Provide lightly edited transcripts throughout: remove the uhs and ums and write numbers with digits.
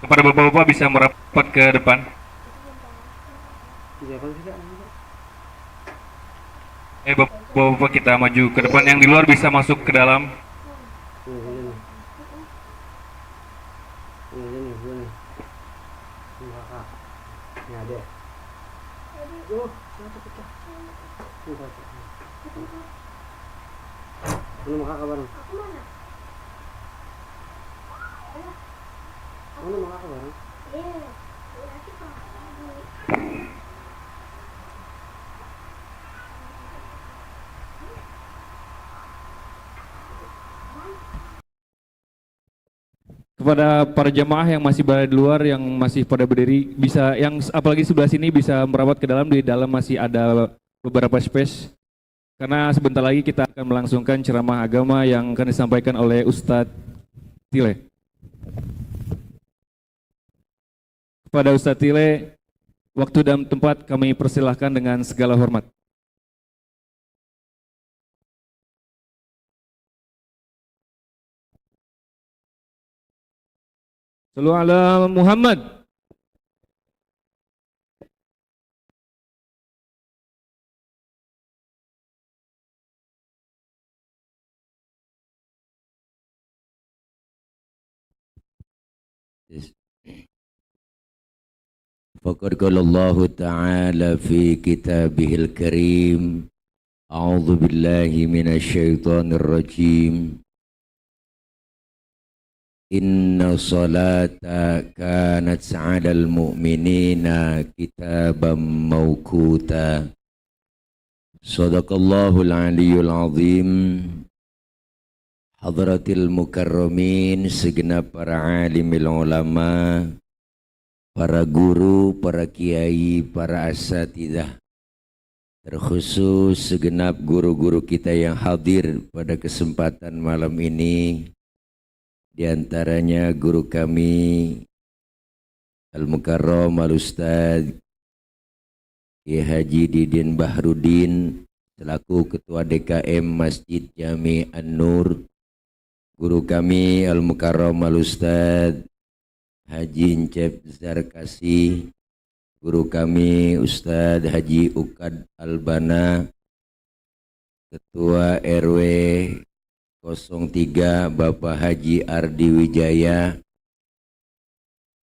Kepada bapak-bapak bisa merapat ke depan. Bapak-bapak kita maju ke depan. Yang di luar bisa masuk ke dalam. Ano makakabarang? Ano makakabarang? Kepada para jemaah yang masih berada di luar, yang masih pada berdiri, bisa, yang apalagi sebelah sini bisa merapat ke dalam. Di dalam masih ada beberapa space. Karena sebentar lagi kita akan melangsungkan ceramah agama yang akan disampaikan oleh Ustadz Tile. Kepada Ustadz Tile, waktu dan tempat kami persilahkan dengan segala hormat. Sallu ala Muhammad. Faqad qala Allah Ta'ala fi kitabihil karim. A'udzu billahi minasy syaithanir rajim. Inna salata kanat 'alal mu'minina kitaban mawquta. Shadaqallahul aliyyul azim. Hadratil mukarramin, segenap para alimil ulama, para guru, para kiai, para asatidzah, terkhusus segenap guru-guru kita yang hadir pada kesempatan malam ini. Di antaranya guru kami Al-Mukarram Al-Ustadz Kiai Haji Didin Bahrudin selaku Ketua DKM Masjid Jami An-Nur, guru kami Al-Mukarram Al-Ustadz Haji Encep Zarkasi, guru kami Ustadz Haji Ukad Albana, Ketua RW 03 Bapak Haji Ardi Wijaya,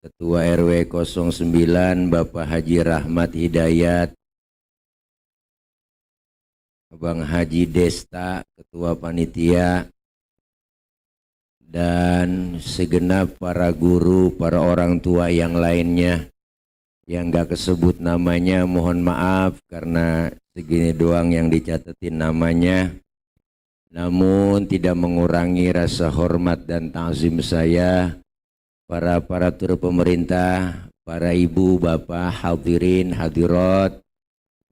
Ketua RW 09 Bapak Haji Rahmat Hidayat, Abang Haji Desta Ketua Panitia, dan segenap para guru, para orang tua yang lainnya yang gak kesebut namanya, mohon maaf karena segini doang yang dicatetin namanya. Namun tidak mengurangi rasa hormat dan ta'zim saya, para aparatur pemerintah, para ibu, bapak, hadirin, hadirat,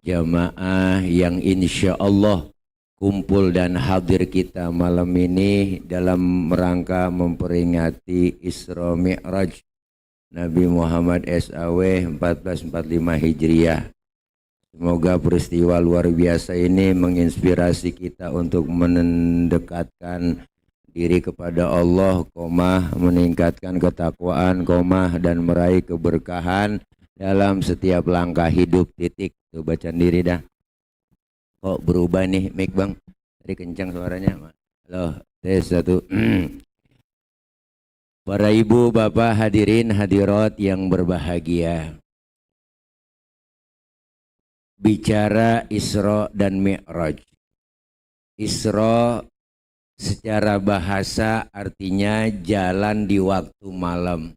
jamaah yang insya Allah kumpul dan hadir kita malam ini dalam rangka memperingati Isra Mi'raj Nabi Muhammad SAW 1445 Hijriah. Semoga peristiwa luar biasa ini menginspirasi kita untuk mendekatkan diri kepada Allah, meningkatkan ketakwaan, dan meraih keberkahan dalam setiap langkah hidup. Titik. Tuh bacaan diri dah. Kok berubah nih mic bang? Tadi kencang suaranya. Halo, tes satu. Para ibu, bapak, hadirin, hadirat yang berbahagia. Bicara Isra dan Mi'raj. Isra secara bahasa artinya jalan di waktu malam.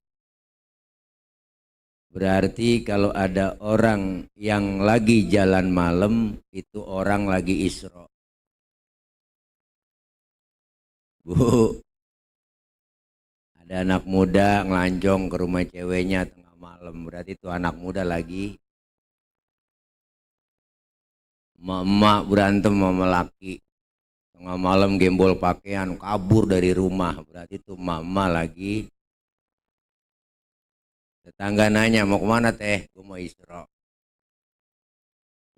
Berarti kalau ada orang yang lagi jalan malam, itu orang lagi Isra. Bu, ada anak muda ngelancong ke rumah ceweknya tengah malam, berarti itu anak muda lagi. Emak berantem sama laki tengah malam, gembol pakaian, kabur dari rumah, berarti itu mama lagi. Tetangga nanya, mau kemana teh? Gue mau Isra.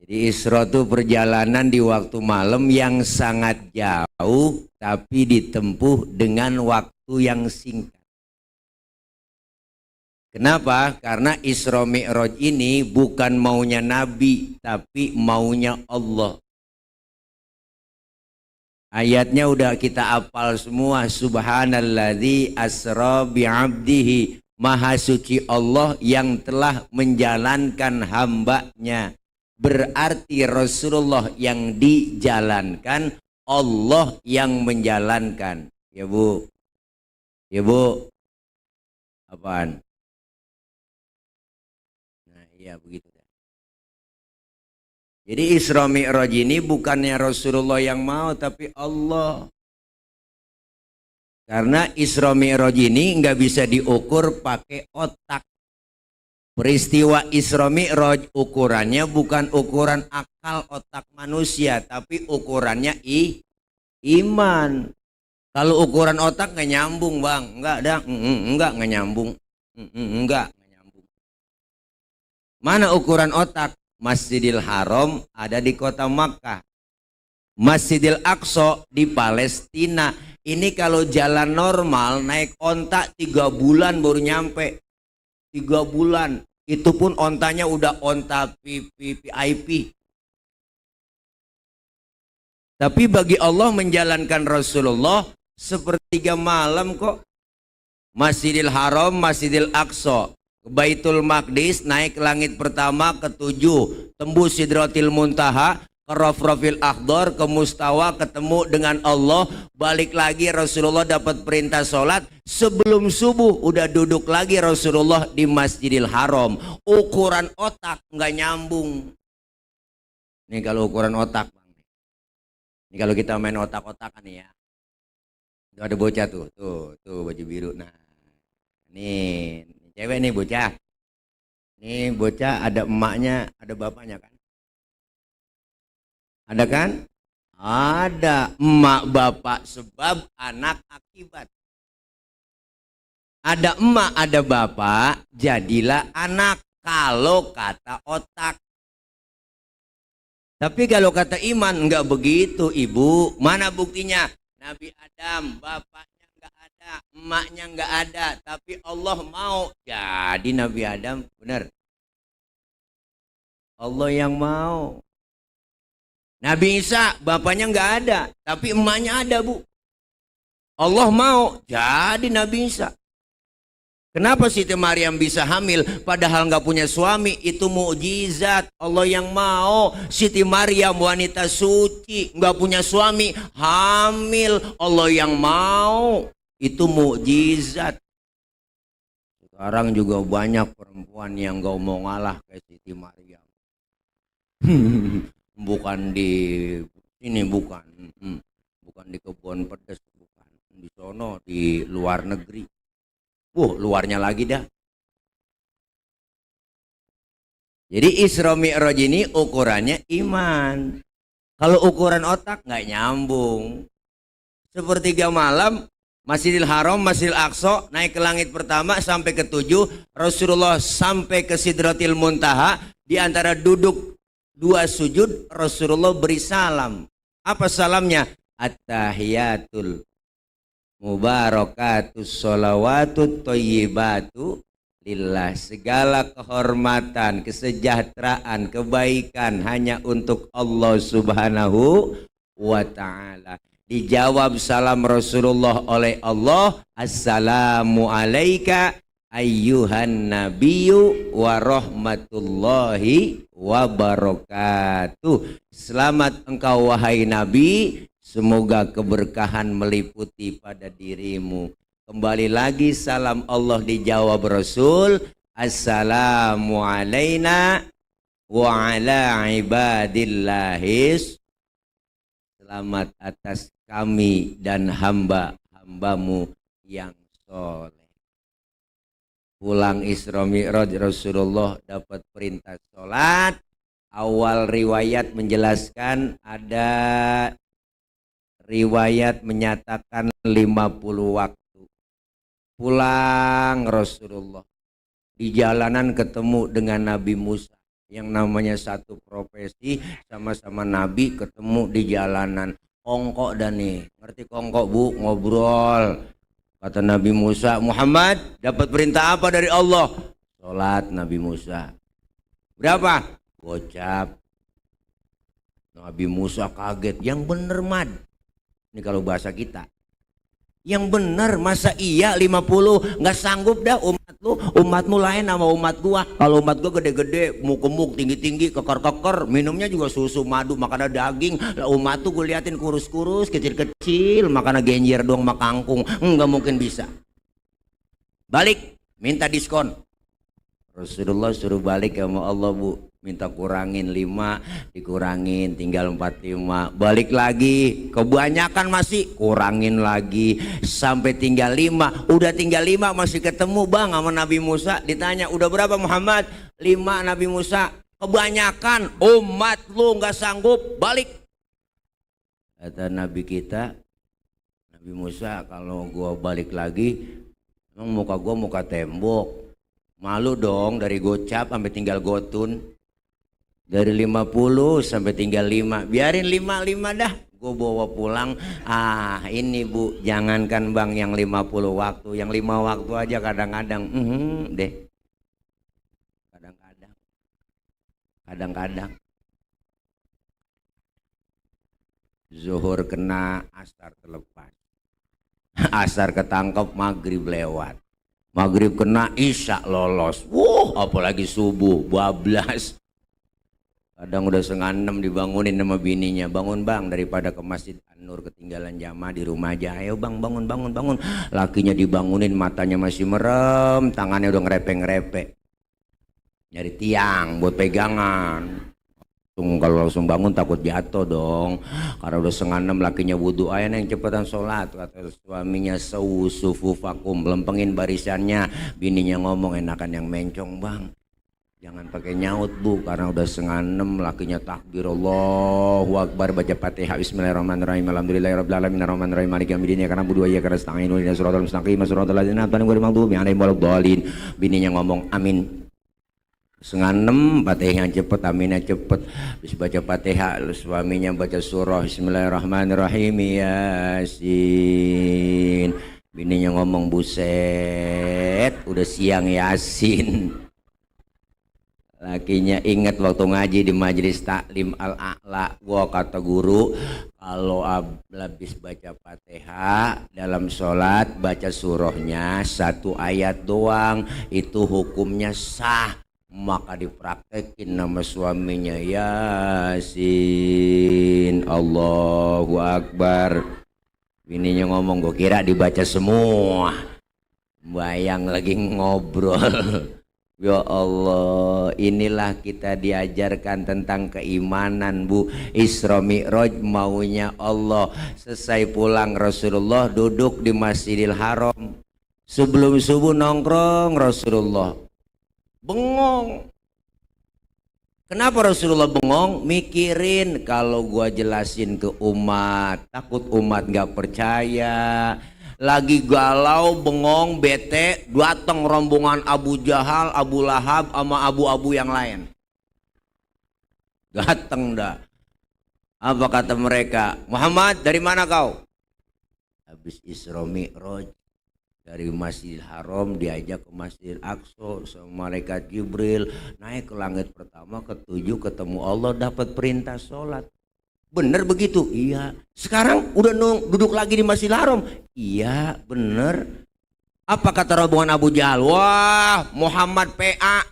Jadi Isra itu perjalanan di waktu malam yang sangat jauh tapi ditempuh dengan waktu yang singkat. Kenapa? Karena Isra Mi'raj ini bukan maunya Nabi, tapi maunya Allah. Ayatnya udah kita hafal semua. Subhanalladzi asra bi'abdihi. Maha suci Allah yang telah menjalankan hambanya. Berarti Rasulullah yang dijalankan, Allah yang menjalankan. Ya Bu? Ya Bu? Apaan? Nah iya begitu. Jadi Isra Mi'raj ini bukannya Rasulullah yang mau, tapi Allah. Karena Isra Mi'raj ini nggak bisa diukur pakai otak. Peristiwa Isra Mi'raj ukurannya bukan ukuran akal otak manusia, tapi ukurannya iman. Kalau ukuran otak nggak nyambung bang, nggak nyambung, nggak nyambung. Mana ukuran otak? Masjidil Haram ada di kota Makkah, Masjidil Aqsa di Palestina. Ini kalau jalan normal naik onta 3 bulan baru nyampe. 3 bulan, itu pun ontanya udah onta VIP. Tapi bagi Allah menjalankan Rasulullah sepertiga malam kok. Masjidil Haram, Masjidil Aqsa, ke Baitul Maqdis, naik ke langit pertama, ke-7, tembus Sidratil Muntaha, ke Rafrafil Akhdar, ke Mustawa, ketemu dengan Allah, balik lagi Rasulullah dapat perintah sholat, sebelum subuh udah duduk lagi Rasulullah di Masjidil Haram. Ukuran otak nggak nyambung. Ini kalau ukuran otak, Bang. Ini kalau kita main otak-otakan nih ya. Tuh ada bocah tuh baju biru. Nah, nih cewek nih bocah. Nih bocah ada emaknya, ada bapaknya kan? Ada kan? Ada emak bapak sebab, anak akibat. Ada emak, ada bapak, jadilah anak. Kalau kata otak. Tapi kalau kata iman enggak begitu, Ibu. Mana buktinya? Nabi Adam, bapaknya enggak ada, emaknya enggak ada, tapi Allah mau jadi Nabi Adam. Benar. Allah yang mau. Nabi Isa, bapaknya enggak ada, tapi emaknya ada, Bu. Allah mau jadi Nabi Isa. Kenapa Siti Maryam bisa hamil padahal nggak punya suami? Itu mukjizat Allah yang mau. Siti Maryam wanita suci, nggak punya suami, hamil, Allah yang mau. Itu mukjizat. Sekarang juga banyak perempuan yang nggak mau ngalah kayak Siti Maryam. Bukan di ini, bukan di Kebon Pedes, bukan di sono, di luar negeri. Luarnya lagi dah. Jadi Isra Mi'raj ini ukurannya iman. Kalau ukuran otak nggak nyambung. Sepertiga malam, Masjidil Haram, Masjidil Aqsa, naik ke langit pertama sampai ke-7, Rasulullah sampai ke Sidratil Muntaha, di antara duduk 2 sujud, Rasulullah beri salam. Apa salamnya? At-tahiyatul mubarakatus sholawatut thayyibatu lillah. Segala kehormatan, kesejahteraan, kebaikan hanya untuk Allah Subhanahu wa ta'ala. Dijawab salam Rasulullah oleh Allah, assalamu alaika ayyuhan nabiyyu wa rahmatullahi wa barakatuh. Selamat engkau wahai Nabi, semoga keberkahan meliputi pada dirimu. Kembali lagi salam Allah dijawab Rasul, assalamu alaina wa ala ibadillahis. Selamat atas kami dan hamba-hambamu yang soleh. Pulang Isra Mi'raj Rasulullah dapat perintah sholat. Awal riwayat menjelaskan, ada riwayat menyatakan 50 waktu. Pulang Rasulullah, di jalanan ketemu dengan Nabi Musa. Yang namanya satu profesi, sama-sama Nabi, ketemu di jalanan. Kongkok dan nih, ngerti kongkok Bu? Ngobrol. Kata Nabi Musa, Muhammad dapat perintah apa dari Allah? Sholat Nabi Musa. Berapa? Gocap. Nabi Musa kaget. Yang bener Mad. Ini kalau bahasa kita. Yang bener, masa iya 50 nggak sanggup dah umatmu lain sama umat gua. Kalau umat gua gede-gede, gemuk-gemuk, tinggi-tinggi, keker-keker, minumnya juga susu, madu, makannya daging. Lah umat tuh gue liatin kurus-kurus, kecil-kecil, makannya genjer doang sama kangkung. Nggak mungkin bisa. Balik, minta diskon. Rasulullah suruh balik sama Allah, Bu. Minta kurangin 5, dikurangin tinggal 45, balik lagi, kebanyakan masih kurangin lagi sampai tinggal 5. Udah tinggal 5 masih ketemu Bang sama Nabi Musa. Ditanya udah berapa Muhammad? 5 Nabi Musa. Kebanyakan umat lu nggak sanggup, balik. Kata Nabi kita, Nabi Musa, kalau gua balik lagi emang muka gua muka tembok, malu dong. Dari gocap sampai tinggal gotun. Dari 50 sampai tinggal 5. Biarin 5 dah. Gue bawa pulang. Ah ini Bu, jangankan Bang yang 50 waktu. Yang 5 waktu aja kadang-kadang. Deh. Kadang-kadang. Zuhur kena, asar terlepas. Asar ketangkep, maghrib lewat. Maghrib kena, isya lolos. Apalagi subuh, bablas. Kadang udah 5:30 dibangunin sama bininya. Bangun Bang, daripada ke Masjid An-Nur ketinggalan jamaah di rumah aja. Ayo Bang, bangun. Lakinya dibangunin, matanya masih merem, tangannya udah ngerepe-ngerepe. Nyari tiang buat pegangan. Kalau langsung bangun takut jatuh dong. Karena udah 5:30 lakinya wudhu. Ayo yang cepetan sholat. Kata suaminya, sufufakum, lempengin barisannya. Bininya ngomong, enakan yang mencong Bang. Jangan pakai nyaut Bu, karena udah 5:30 lakinya takbir Allahu Akbar, baca Fatihah, bismillahirrahmanirrahim, alhamdulillahirabbil alamin, arrahmanirrahim, maliki yaumiddin, iyyaka na'budu wa iyyaka nasta'in, ihdinas siratal mustaqim, siratal ladzina an'amta 'alaihim ghairil maghdubi 'alaihim waladdallin. Bininya ngomong amin. 5:30 Fatihah cepet, aminnya cepet. Habis baca Fatihah, suaminya baca surah bismillahirrahmanirrahim, Yasin. Bininya ngomong, buset, udah siang Yasin. Lakinya ingat waktu ngaji di majelis taklim al-a'la, gua kata guru, kalau habis baca Fatihah dalam sholat baca surahnya 1 ayat doang, itu hukumnya sah. Maka dipraktekin nama suaminya, Yasin, Allahu Akbar. Bininya ngomong, gua kira dibaca semua. Bayang lagi ngobrol. Ya Allah, inilah kita diajarkan tentang keimanan Bu. Isra Mi'raj maunya Allah. Selesai pulang Rasulullah duduk di Masjidil Haram. Sebelum subuh nongkrong Rasulullah. Bengong. Kenapa Rasulullah bengong? Mikirin kalau gua jelasin ke umat, takut umat gak percaya. Lagi galau, bengong, bete, datang rombongan Abu Jahal, Abu Lahab, sama abu-abu yang lain. Datang dah. Apa kata mereka? Muhammad, dari mana kau? Habis Isra Mi'raj. Dari Masjidil Haram diajak ke Masjidil Aqsa sama malaikat Jibril. Naik ke langit pertama, ke-7 ketemu Allah, dapat perintah sholat. Bener begitu? Iya. Sekarang udah duduk lagi di Masjidil Haram? Iya, bener. Apa kata rombongan Abu Jahal? Wah, Muhammad PA,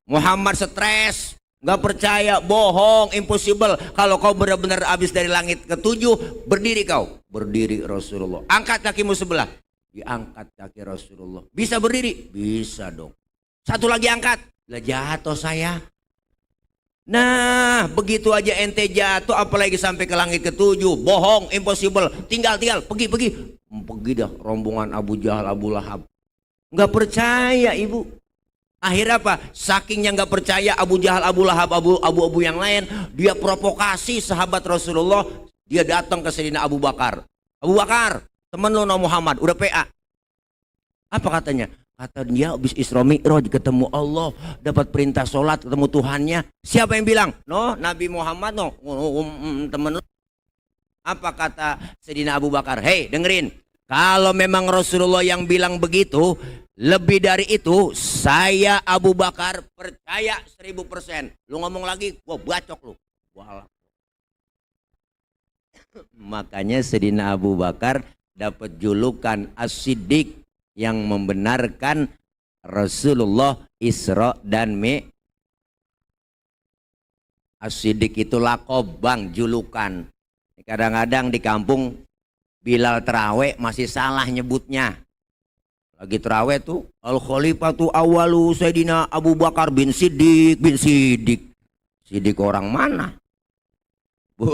Muhammad stres, nggak percaya, bohong, impossible. Kalau kau benar-benar habis dari langit ke-7, berdiri kau. Berdiri Rasulullah. Angkat kakimu sebelah. Diangkat kaki Rasulullah. Bisa berdiri? Bisa dong. Satu lagi angkat. Lah jatuh saya. Nah, begitu aja ente jatuh, apalagi sampai ke langit ke-7, bohong, impossible. Tinggal, pergi. Pergi dah rombongan Abu Jahal, Abu Lahab. Nggak percaya ibu. Akhirnya apa? Sakingnya nggak percaya Abu Jahal, Abu Lahab, abu-abu yang lain, dia provokasi sahabat Rasulullah. Dia datang ke Sayyidina Abu Bakar. Abu Bakar, temen lo nama Muhammad, udah PA. Apa katanya? Kata dia habis Isra Mi'raj ketemu Allah, dapat perintah sholat, ketemu Tuhannya. Siapa yang bilang? No, Nabi Muhammad no, temen lu. Apa kata Sayyidina Abu Bakar? Hei dengerin, Kalau memang Rasulullah yang bilang begitu, lebih dari itu, saya Abu Bakar percaya 1000%. Lu ngomong lagi, gua bacok lu. Walah. Makanya Sayyidina Abu Bakar dapat julukan As-Siddiq yang membenarkan Rasulullah Isra dan Mi'raj. As-Siddiq itu lakob bang, julukan. Kadang-kadang di kampung Bilal terawih masih salah nyebutnya. Lagi terawih tuh Al-Khalifatu awalu Sayyidina Abu Bakar bin Siddiq bin Siddiq. Siddiq orang mana? Bu,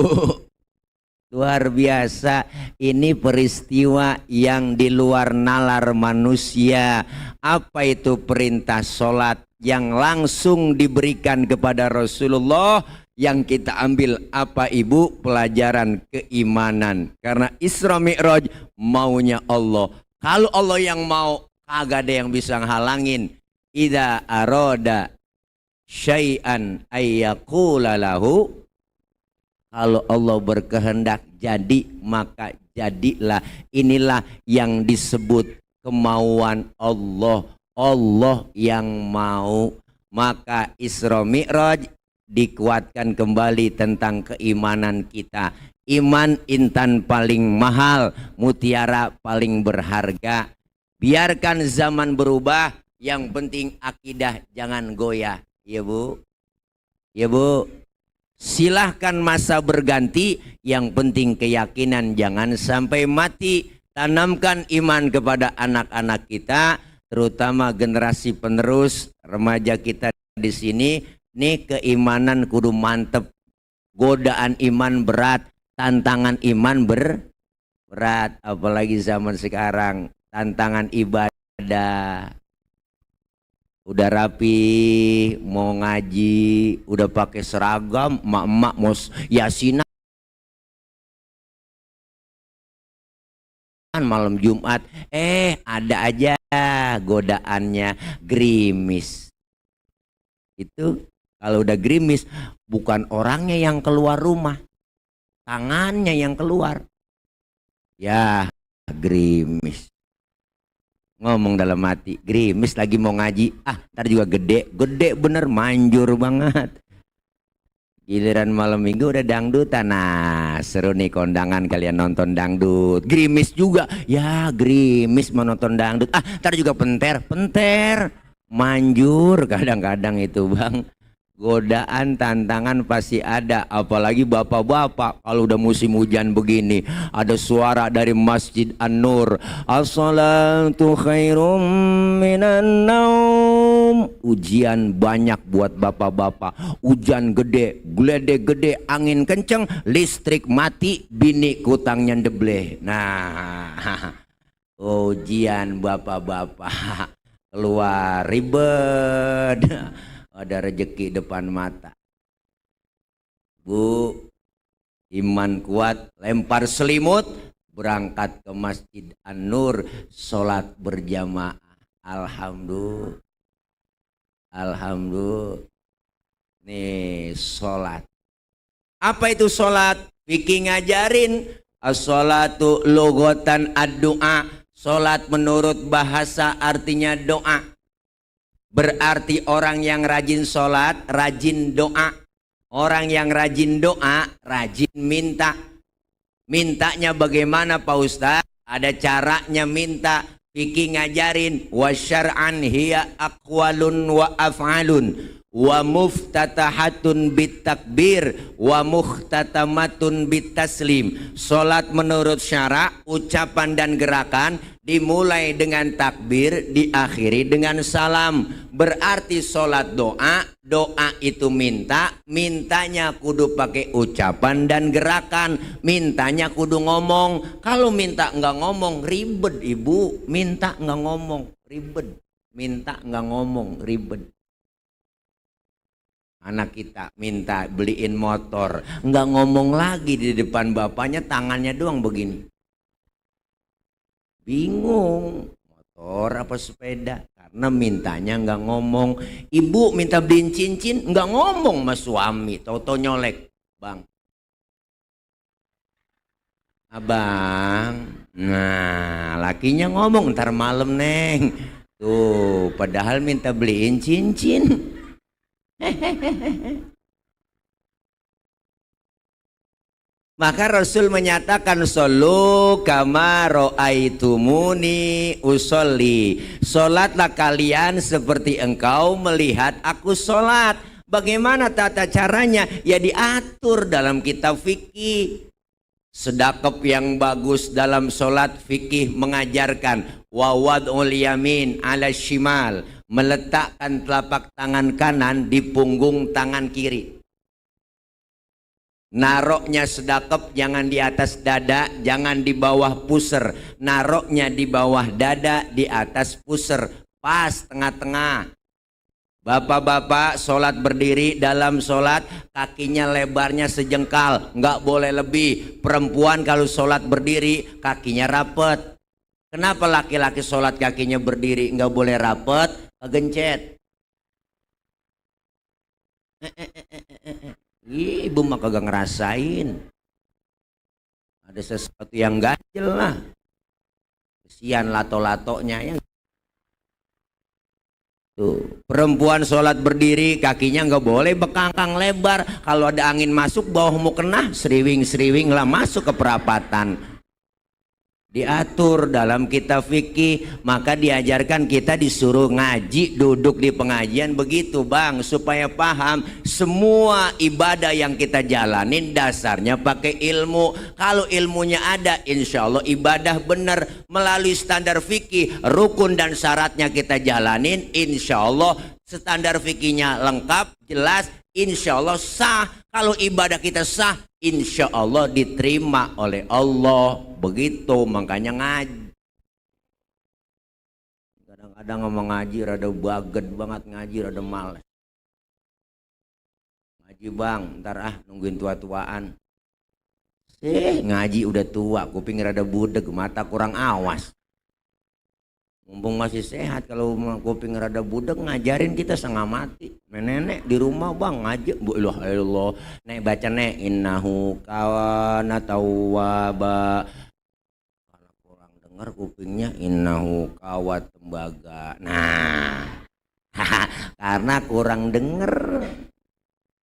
luar biasa. Ini peristiwa yang di luar nalar manusia. Apa itu perintah sholat yang langsung diberikan kepada Rasulullah? Yang kita ambil apa ibu? Pelajaran keimanan. Karena Isra Mi'raj maunya Allah. Kalau Allah yang mau, kagak ada yang bisa ngehalangin. Idza arada syai'an ayyaqula lahu. Kalau Allah berkehendak jadi, maka jadilah. Inilah yang disebut kemauan Allah. Allah yang mau. Maka Isra Mi'raj dikuatkan kembali tentang keimanan kita. Iman intan paling mahal, mutiara paling berharga. Biarkan zaman berubah, yang penting akidah jangan goyah. Ya bu, ya bu. Silahkan masa berganti, yang penting keyakinan jangan sampai mati. Tanamkan iman kepada anak-anak kita, terutama generasi penerus remaja kita di sini. Nih keimanan kudu mantep, godaan iman berat, tantangan iman berat, apalagi zaman sekarang tantangan ibadah. Udah rapi, mau ngaji, udah pakai seragam, emak-emak mau yasinan malam Jumat, ada aja godaannya gerimis. Itu kalau udah gerimis, bukan orangnya yang keluar rumah, tangannya yang keluar. Ya, gerimis. Ngomong dalam hati, gerimis lagi mau ngaji, ntar juga gede bener, manjur banget. Giliran malam minggu udah dangdutan, nah seru nih kondangan kalian nonton dangdut. Gerimis juga, ya gerimis mau nonton dangdut, ntar juga penter, manjur kadang-kadang itu bang. Godaan, tantangan pasti ada, apalagi bapak-bapak kalau udah musim hujan begini, ada suara dari Masjid An-Nur, as-salatu khairum minan naum. Ujian banyak buat bapak-bapak, hujan gede, geledek gede, angin kenceng, listrik mati, bini kutangnya ndebleh. Nah, ujian bapak-bapak keluar ribet. Ada rejeki depan mata. Bu, iman kuat, lempar selimut, berangkat ke Masjid An-Nur, sholat berjamaah. Alhamdulillah. Alhamdulillah. Nih sholat. Apa itu sholat? Fikih ngajarin. As-sholatu logotan ad-doa. Sholat menurut bahasa artinya doa. Berarti orang yang rajin sholat, rajin doa. Orang yang rajin doa, rajin minta. Mintanya bagaimana Pak Ustadz? Ada caranya minta. Fikih ngajarin. Wa syar'an hiya aqwalun wa af'alun. Wa muftatahatun bitakbir. Wa muhtatamatun bitaslim. Sholat menurut syara, ucapan dan gerakan. Dimulai dengan takbir, diakhiri dengan salam. Berarti sholat doa, doa itu minta, mintanya kudu pakai ucapan dan gerakan, mintanya kudu ngomong. Kalau minta nggak ngomong ribet ibu, minta nggak ngomong ribet, minta nggak ngomong ribet. Anak kita minta beliin motor, nggak ngomong lagi di depan bapaknya, tangannya doang begini. Bingung, motor apa sepeda, karena mintanya nggak ngomong. Ibu minta beliin cincin, nggak ngomong sama suami, tau-tau nyolek. Bang, abang, Nah, lakinya ngomong ntar malam neng. Tuh, padahal minta beliin cincin. Maka Rasul menyatakan solu kama ro'aitumuni usolli. Solatlah kalian seperti engkau melihat aku solat. Bagaimana tata caranya? Ya diatur dalam kitab fikih. Sedekap yang bagus dalam solat fikih mengajarkan wawad'ul yamin ala shimal, meletakkan telapak tangan kanan di punggung tangan kiri. Naroknya sedekap jangan di atas dada, jangan di bawah puser. Naroknya di bawah dada, di atas puser, pas tengah-tengah. Bapak-bapak sholat berdiri dalam sholat kakinya lebarnya sejengkal, nggak boleh lebih. Perempuan kalau sholat berdiri kakinya rapet. Kenapa laki-laki sholat kakinya berdiri nggak boleh rapet? Kegencet. Ibu mah kagak ngerasain. Ada sesuatu yang ganjel lah. Kesian lato-latonya yang tuh, perempuan sholat berdiri kakinya nggak boleh bekangkang lebar. Kalau ada angin masuk bawah mau kena, seriwing-seriwing lah masuk ke perapatan. Diatur dalam kitab fikih. Maka diajarkan kita disuruh ngaji, duduk di pengajian begitu bang, supaya paham semua ibadah yang kita jalanin dasarnya pakai ilmu. Kalau ilmunya ada, insya Allah ibadah benar melalui standar fikih, rukun dan syaratnya kita jalanin, insya Allah standar fikihnya lengkap, jelas, insya Allah sah. Kalau ibadah kita sah, insya Allah diterima oleh Allah. Begitu makanya ngaji. Kadang-kadang ngomong ngaji rada baget banget, ngaji rada males. Ngaji bang, ntar nungguin tua-tuaan. Ngaji udah tua, kuping rada budeg, mata kurang awas. Mumpung masih sehat, kalau kuping rada budeg ngajarin kita setengah mati. Nenek di rumah bang ngaji, bu ilah nek baca nek innahu kawana tawwaba. Kalau kurang dengar kupingnya innahu kawat tembaga. Nah, karena kurang denger.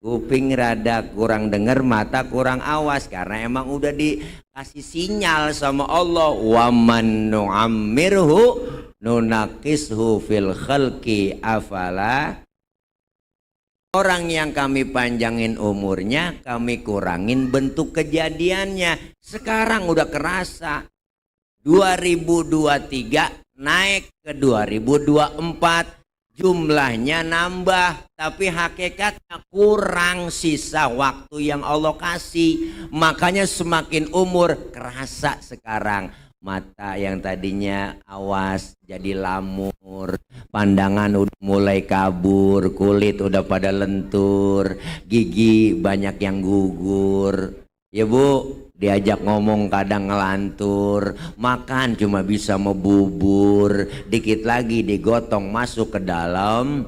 Kuping rada kurang dengar, mata kurang awas, karena emang udah dikasih sinyal sama Allah, waman nu'ammirhu nunakishu fil khalqi afala. Orang yang kami panjangin umurnya, kami kurangin bentuk kejadiannya. Sekarang udah kerasa 2023 naik ke 2024, jumlahnya nambah, tapi hakikatnya kurang sisa waktu yang Allah kasih. Makanya semakin umur kerasa sekarang. Mata yang tadinya awas jadi lamur, pandangan udah mulai kabur, kulit udah pada lentur, gigi banyak yang gugur. Ya bu, diajak ngomong kadang ngelantur, makan cuma bisa membubur, dikit lagi digotong masuk ke dalam.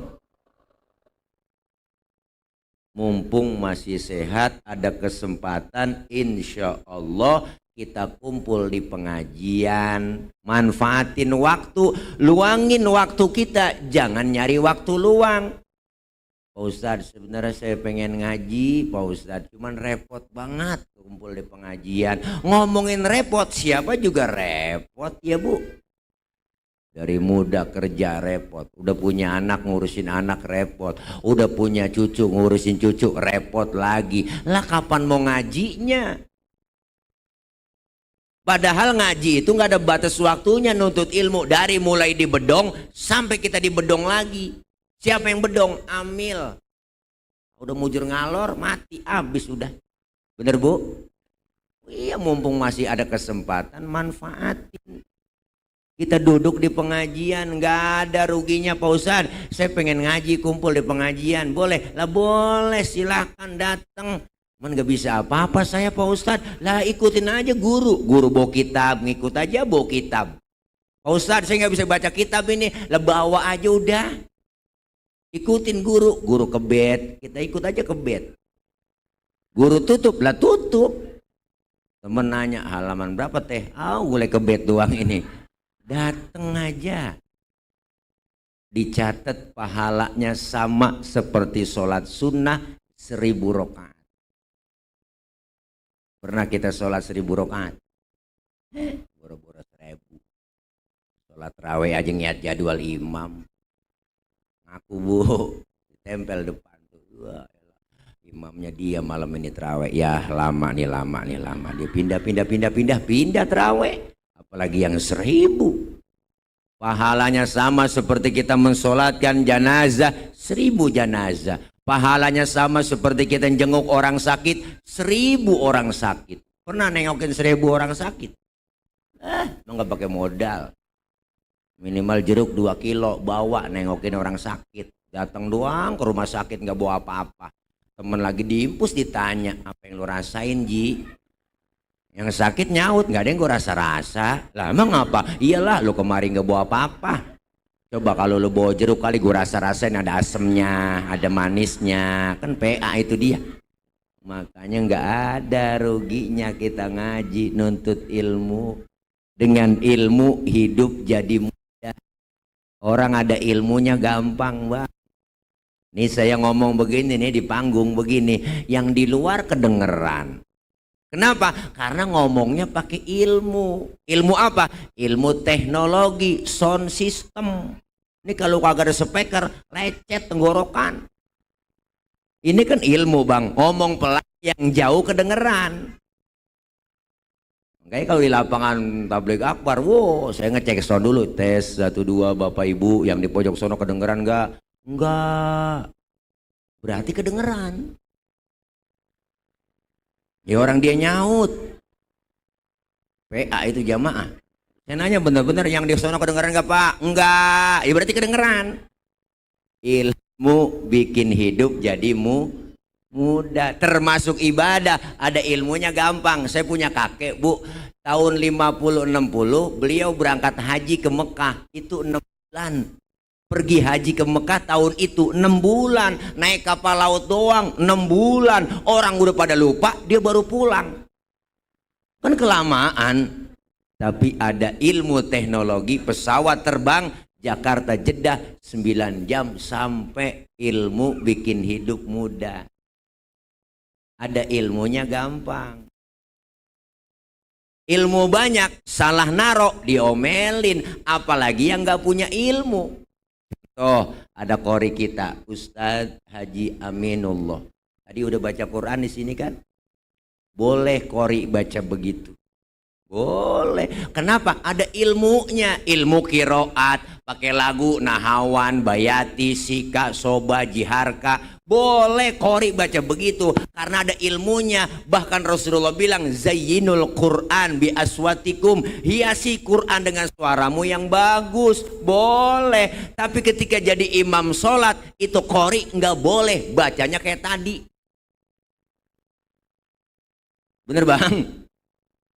Mumpung masih sehat, ada kesempatan, insya Allah kita kumpul di pengajian. Manfaatin waktu, luangin waktu kita, jangan nyari waktu luang. Pak Ustadz, sebenarnya saya pengen ngaji Pak Ustadz, cuman repot banget kumpul di pengajian. Ngomongin repot, siapa juga repot ya bu. Dari muda kerja repot, udah punya anak ngurusin anak repot, udah punya cucu ngurusin cucu repot lagi. Lah kapan mau ngajinya? Padahal ngaji itu nggak ada batas waktunya, nuntut ilmu dari mulai di bedong sampai kita di bedong lagi. Siapa yang bedong? Amil. Udah mujur ngalor, mati, habis udah. Bener bu? Iya, mumpung masih ada kesempatan, manfaatin. Kita duduk di pengajian, nggak ada ruginya Pak Ustadz. Saya pengen ngaji, kumpul di pengajian, boleh? Lah boleh, silakan datang. Man nggak bisa apa-apa saya Pak Ustadz. Lah ikutin aja guru. Guru bawa kitab, ngikut aja bawa kitab. Pak Ustadz saya nggak bisa baca kitab ini. Lah bawa aja udah. Ikutin guru. Guru ke bed, kita ikut aja ke bed. Guru tutup, lah tutup. Temen nanya halaman berapa teh? Boleh ke bed doang ini. Dateng aja. Dicatat pahalanya sama seperti sholat sunnah 1000 rakaat. Pernah kita sholat 1000 rakaat? Boro-boro 1000. Sholat raweh aja ngeliat jadwal imam. Ngaku bu, tempel depan tuh. Wah, imamnya dia malam ini terawih. Ya lama nih. Dia pindah terawih. Apalagi yang 1000. Pahalanya sama seperti kita mensolatkan jenazah 1000 jenazah. Pahalanya sama seperti kita jenguk orang sakit 1000 orang sakit. Pernah nengokin 1000 orang sakit? Nggak pakai modal. Minimal jeruk 2 kilo bawa nengokin orang sakit. Datang doang ke rumah sakit nggak bawa apa-apa. Temen lagi diimpus ditanya, apa yang lu rasain Ji? Yang sakit nyaut, nggak ada yang gue rasa-rasa. Lah emang apa? Iyalah lu kemarin nggak bawa apa-apa. Coba kalau lu bawa jeruk kali gue rasa-rasain ada asemnya, ada manisnya. Kan PA itu dia. Makanya nggak ada ruginya kita ngaji, nuntut ilmu. Dengan ilmu hidup jadi mudah. Orang ada ilmunya gampang banget. Nih saya ngomong begini nih di panggung begini, yang di luar kedengeran. Kenapa? Karena ngomongnya pakai ilmu. Ilmu apa? Ilmu teknologi, sound system. Ini kalau kagak ada speaker, lecet tenggorokan. Ini kan ilmu bang, ngomong pelan yang jauh kedengeran. Kayak kalau di lapangan tabligh akbar, wow, saya ngecek sound dulu, tes 1 2 bapak ibu yang di pojok sono kedengeran nggak? Enggak, berarti kedengeran. Ya orang dia nyaut. PA itu jamaah. Saya nanya benar-benar yang di sono kedengeran nggak pak? Enggak, ya berarti kedengeran. Ilmu bikin hidup jadi mudah, termasuk ibadah. Ada ilmunya gampang. Saya punya kakek bu, tahun 50-60 beliau berangkat haji ke Mekah itu 6 bulan. Pergi haji ke Mekah tahun itu 6 bulan. Naik kapal laut doang 6 bulan. Orang udah pada lupa, dia baru pulang. Kan kelamaan. Tapi ada ilmu teknologi, pesawat terbang Jakarta Jeddah 9 jam sampai. Ilmu bikin hidup mudah. Ada ilmunya gampang. Ilmu banyak, salah narok, diomelin. Apalagi yang gak punya ilmu. Oh, ada qori kita, Ustadz Haji Aminullah. Tadi udah baca Quran di sini kan? Boleh qori baca begitu. Boleh. Kenapa? Ada ilmunya. Ilmu kiroat, pakai lagu Nahawan, Bayati, Sika, Soba, Jiharka. Boleh qori baca begitu karena ada ilmunya. Bahkan Rasulullah bilang zayyinul Quran bi aswatikum, hiasi Quran dengan suaramu yang bagus. Boleh. Tapi ketika jadi imam sholat itu qori nggak boleh bacanya kayak tadi. Bener bang?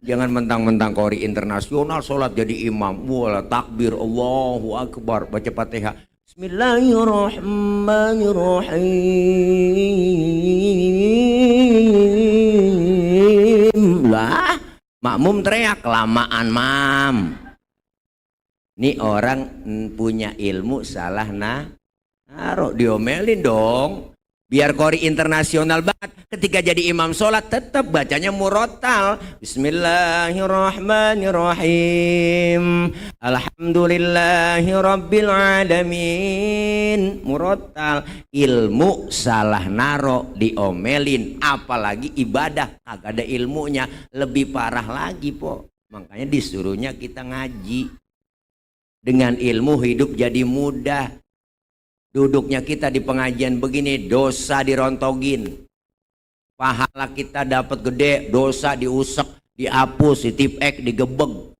Jangan mentang-mentang qori internasional sholat jadi imam. Wala takbir Allahu Akbar baca Fatihah. Bismillahirrahmanirrahim. Lah, makmum teriak kelamaan mam. Ini orang punya ilmu salah naruh, diomelin dong. Biar qori internasional banget, ketika jadi imam sholat tetap bacanya murotal. Bismillahirrahmanirrahim. Alhamdulillahi rabbil alamin. Murotal. Ilmu salah naro diomelin. Apalagi ibadah kagak ada ilmunya, lebih parah lagi po. Makanya disuruhnya kita ngaji. Dengan ilmu hidup jadi mudah. Duduknya kita di pengajian begini, dosa dirontogin. Pahala kita dapat gede, dosa diusek, dihapus, ditipek, digebeg.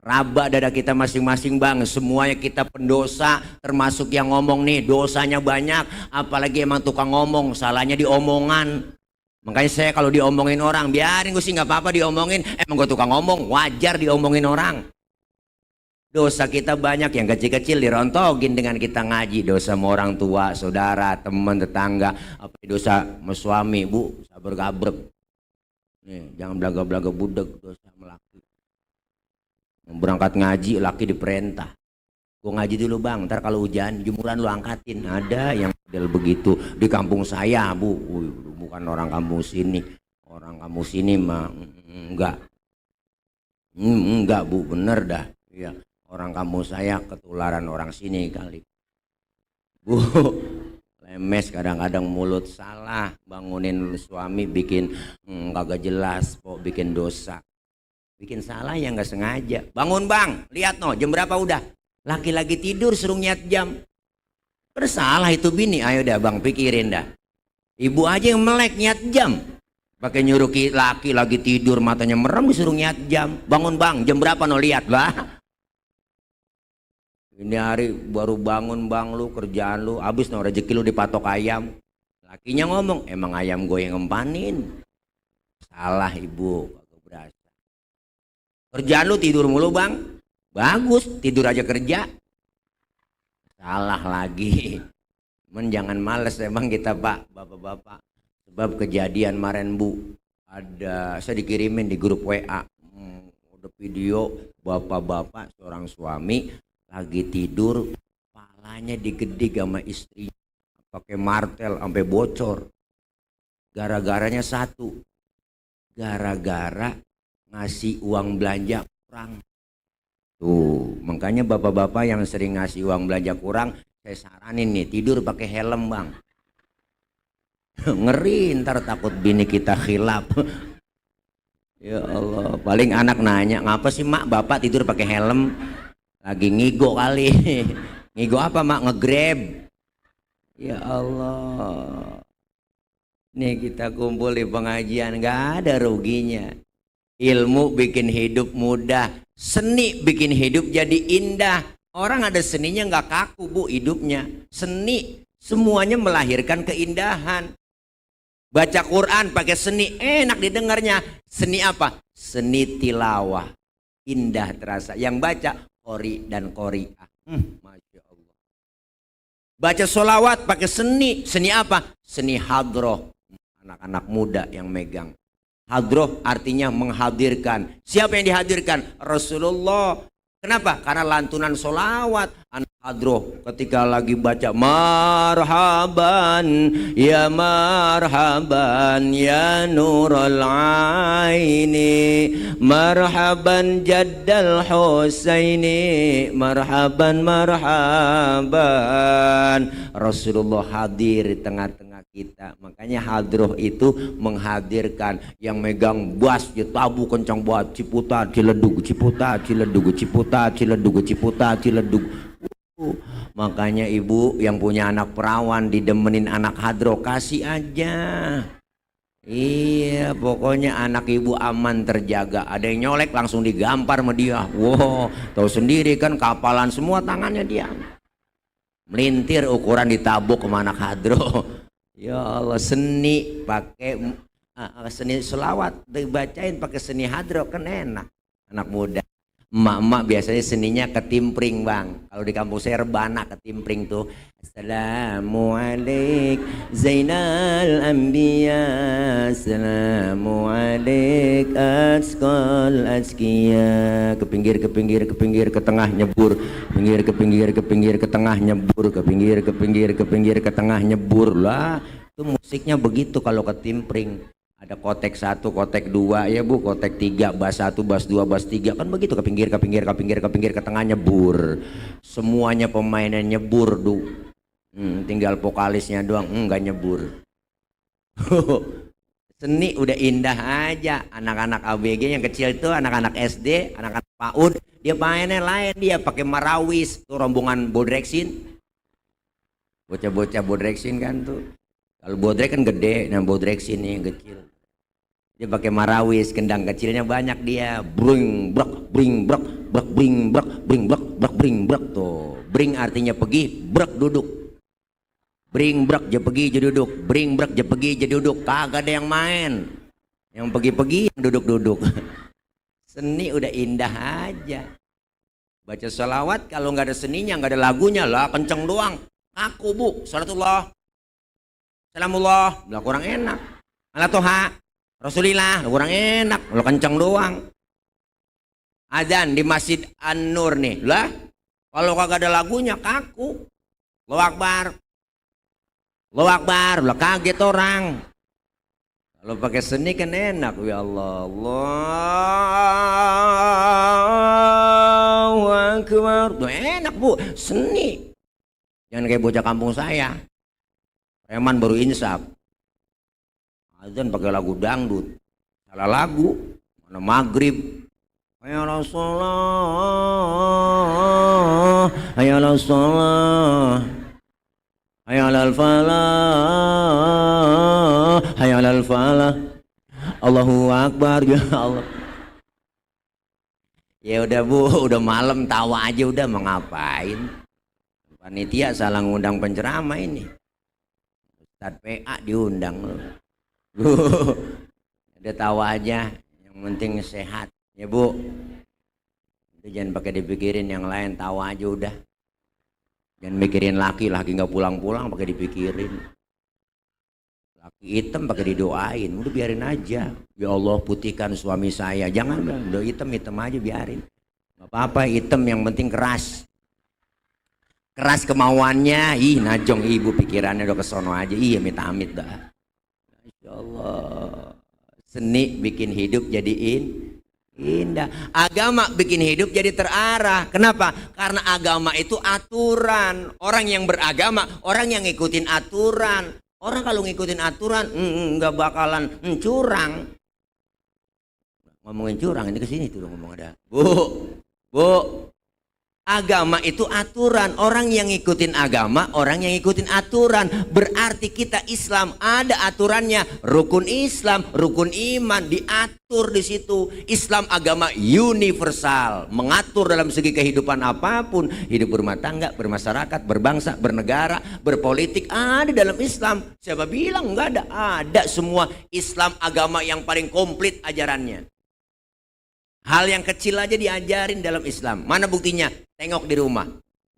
Raba dada kita masing-masing bang, semuanya kita pendosa, termasuk yang ngomong nih, dosanya banyak. Apalagi emang tukang ngomong, salahnya diomongan. Makanya saya kalau diomongin orang, biarin gue sih gak apa-apa diomongin. Emang gue tukang ngomong, wajar diomongin orang. Dosa kita banyak, yang kecil-kecil dirontogin dengan kita ngaji. Dosa sama orang tua, saudara, teman, tetangga. Apa dosa sama suami, bu, sabar gabrek. Nih, jangan belaga-belaga budeg dosa melaki. Berangkat ngaji laki diperintah. Gua ngaji dulu bang, ntar kalau hujan jemuran lu angkatin. Ada yang model begitu di kampung saya bu. Bukan orang kampung sini. Orang kampung sini mah enggak bu, bener dah. Iya, orang kampung saya ketularan orang sini kali. Bu, lemes kadang-kadang mulut salah, bangunin suami bikin kagak jelas, kok bikin dosa. Bikin salah ya nggak sengaja. Bangun bang, lihat no, jam berapa udah? Laki lagi tidur suruh nyiat jam. Bersalah itu bini, ayo dah bang pikirin dah. Ibu aja yang melek nyiat jam. Pakai nyuruh laki lagi tidur matanya merem disuruh nyiat jam. Bangun bang, jam berapa no, lihat lah. Ini hari baru bangun bang, lu kerjaan lu habis no, rezeki lu dipatok ayam. Lakinya ngomong, emang ayam gue yang ngempanin. Salah ibu, kagak berasa. Kerjaan lu tidur mulu bang, bagus tidur aja kerja. Salah lagi. Men jangan males emang kita pak, bapak-bapak. Sebab kejadian kemarin bu, ada saya dikirimin di grup WA, udah video bapak-bapak seorang suami lagi tidur, kepalanya digedik sama istri, pakai martel sampai bocor. Gara-garanya satu, gara-gara ngasih uang belanja kurang. Tuh, makanya bapak-bapak yang sering ngasih uang belanja kurang, saya saranin nih tidur pakai helm bang. Ngeri ntar takut bini kita khilaf. Ya Allah, paling anak nanya, ngapa sih mak bapak tidur pakai helm? Lagi ngigo kali. Ngigo apa mak? Ngegrab. Ya Allah. Nih kita kumpul di pengajian, gak ada ruginya. Ilmu bikin hidup mudah, seni bikin hidup jadi indah. Orang ada seninya gak kaku bu hidupnya. Seni semuanya melahirkan keindahan. Baca Quran pakai seni enak didengarnya. Seni apa? Seni tilawah. Indah terasa. Yang baca qori dan qori'ah. Masya Allah. Baca sholawat pakai seni. Seni apa? Seni hadroh. Anak-anak muda yang megang. Hadroh artinya menghadirkan. Siapa yang dihadirkan? Rasulullah. Kenapa? Karena lantunan sholawat. Anak hadroh ketika lagi baca marhaban ya nurul aini marhaban jaddal husaini marhaban Rasulullah hadir di tengah-tengah kita. Makanya hadroh itu menghadirkan. Yang megang bass tabu kencang buat ciputat ciledug ciputat ciledug ciputat ciledug ciputat ciledug. Makanya ibu yang punya anak perawan didemenin anak hadroh, kasih aja. Iya, pokoknya anak ibu aman terjaga. Ada yang nyolek langsung digampar sama dia. Wow, tahu sendiri kan kapalan semua tangannya dia. Melintir ukuran ditabuk sama anak hadroh. Ya Allah, seni pakai seni selawat dibacain pakai seni hadroh kan enak. Anak muda. Emak-emak biasanya seninya ketimpring bang. Kalau di kampung saya rebana ketimpring tuh. Assalamualaikum Zainal Anbiya, Assalamualaikum Atskol Atskia. Ke pinggir ke tengah nyebur. Pinggir ke tengah nyebur. Ke pinggir ke tengah nyebur. Lah itu musiknya begitu kalau ketimpring. Ada kotek 1, kotek 2 ya bu, kotek 3, bass 1, bass 2, bass 3 kan begitu ke pinggir ke tengah nyebur. Semuanya pemainnya nyebur tinggal vokalisnya doang enggak nyebur. Seni udah indah aja. Anak-anak ABG yang kecil itu, anak-anak SD, anak-anak PAUD, dia mainnya lain, dia pakai marawis tuh rombongan bodreksin. Bocah-bocah bodreksin kan tuh. Kalau bodrek kan gede, nah bodreksin ini yang kecil. Dia pakai marawis, kendang kecilnya banyak dia. Bring brok, bring brok, brok bring brok, bring brok, brok bring brok tuh. Bring artinya pergi, brok duduk. Bring brok je pergi je duduk, bring brok je pergi je duduk. Kagak ada yang main. Yang pergi-pergi yang duduk-duduk. Seni udah indah aja. Baca sholawat kalau nggak ada seninya, nggak ada lagunya lah, kenceng doang. Aku bu, salatullah. Salamullah, bilang kurang enak. Ala toha, Rasulillah, kurang enak, lo kenceng doang. Adzan di Masjid An-Nur nih, lah kalau kagak ada lagunya kaku. Allahu Akbar, Allahu Akbar, lah kaget orang. Kalau pakai seni kan enak, ya Allah, Allahu Akbar, tuh enak bu, seni. Jangan kayak bocah kampung saya, preman baru insaf. Adzan pakai lagu dangdut, salah lagu, mana maghrib. Hayya 'alas shalah, hayya 'alas shalah, hayya 'alal falah, hayya 'alal falah. Allahu Akbar, ya Allah. Ya udah bu, udah malam, tawa aja udah, mau ngapain? Panitia salah ngundang penceramah ini. Ustadz PA diundang loh. Udah tawa aja, yang penting sehat. Ya bu, udah jangan pakai dipikirin yang lain, tawa aja udah. Jangan mikirin laki nggak pulang-pulang pakai dipikirin. Laki hitam pakai didoain, udah biarin aja. Ya Allah putihkan suami saya, jangan bilang udah hitam aja biarin. Gak apa-apa hitam, yang penting keras. Keras kemauannya, najong ibu pikirannya udah kesono aja, amit-amit dah. Masya Allah, seni bikin hidup jadiin indah. Agama bikin hidup jadi terarah. Kenapa? Karena agama itu aturan. Orang yang beragama, orang yang ngikutin aturan. Orang kalau ngikutin aturan, nggak bakalan curang. Ngomongin curang, ini kesini tuh ngomong ada. Bu, agama itu aturan. Orang yang ngikutin agama, orang yang ngikutin aturan. Berarti kita Islam ada aturannya. Rukun Islam, rukun iman diatur di situ. Islam agama universal, mengatur dalam segi kehidupan apapun, hidup berumah tangga, bermasyarakat, berbangsa, bernegara, berpolitik, ada dalam Islam. Siapa bilang nggak ada? Ada semua. Islam agama yang paling komplit ajarannya. Hal yang kecil aja diajarin dalam Islam. Mana buktinya? Tengok di rumah.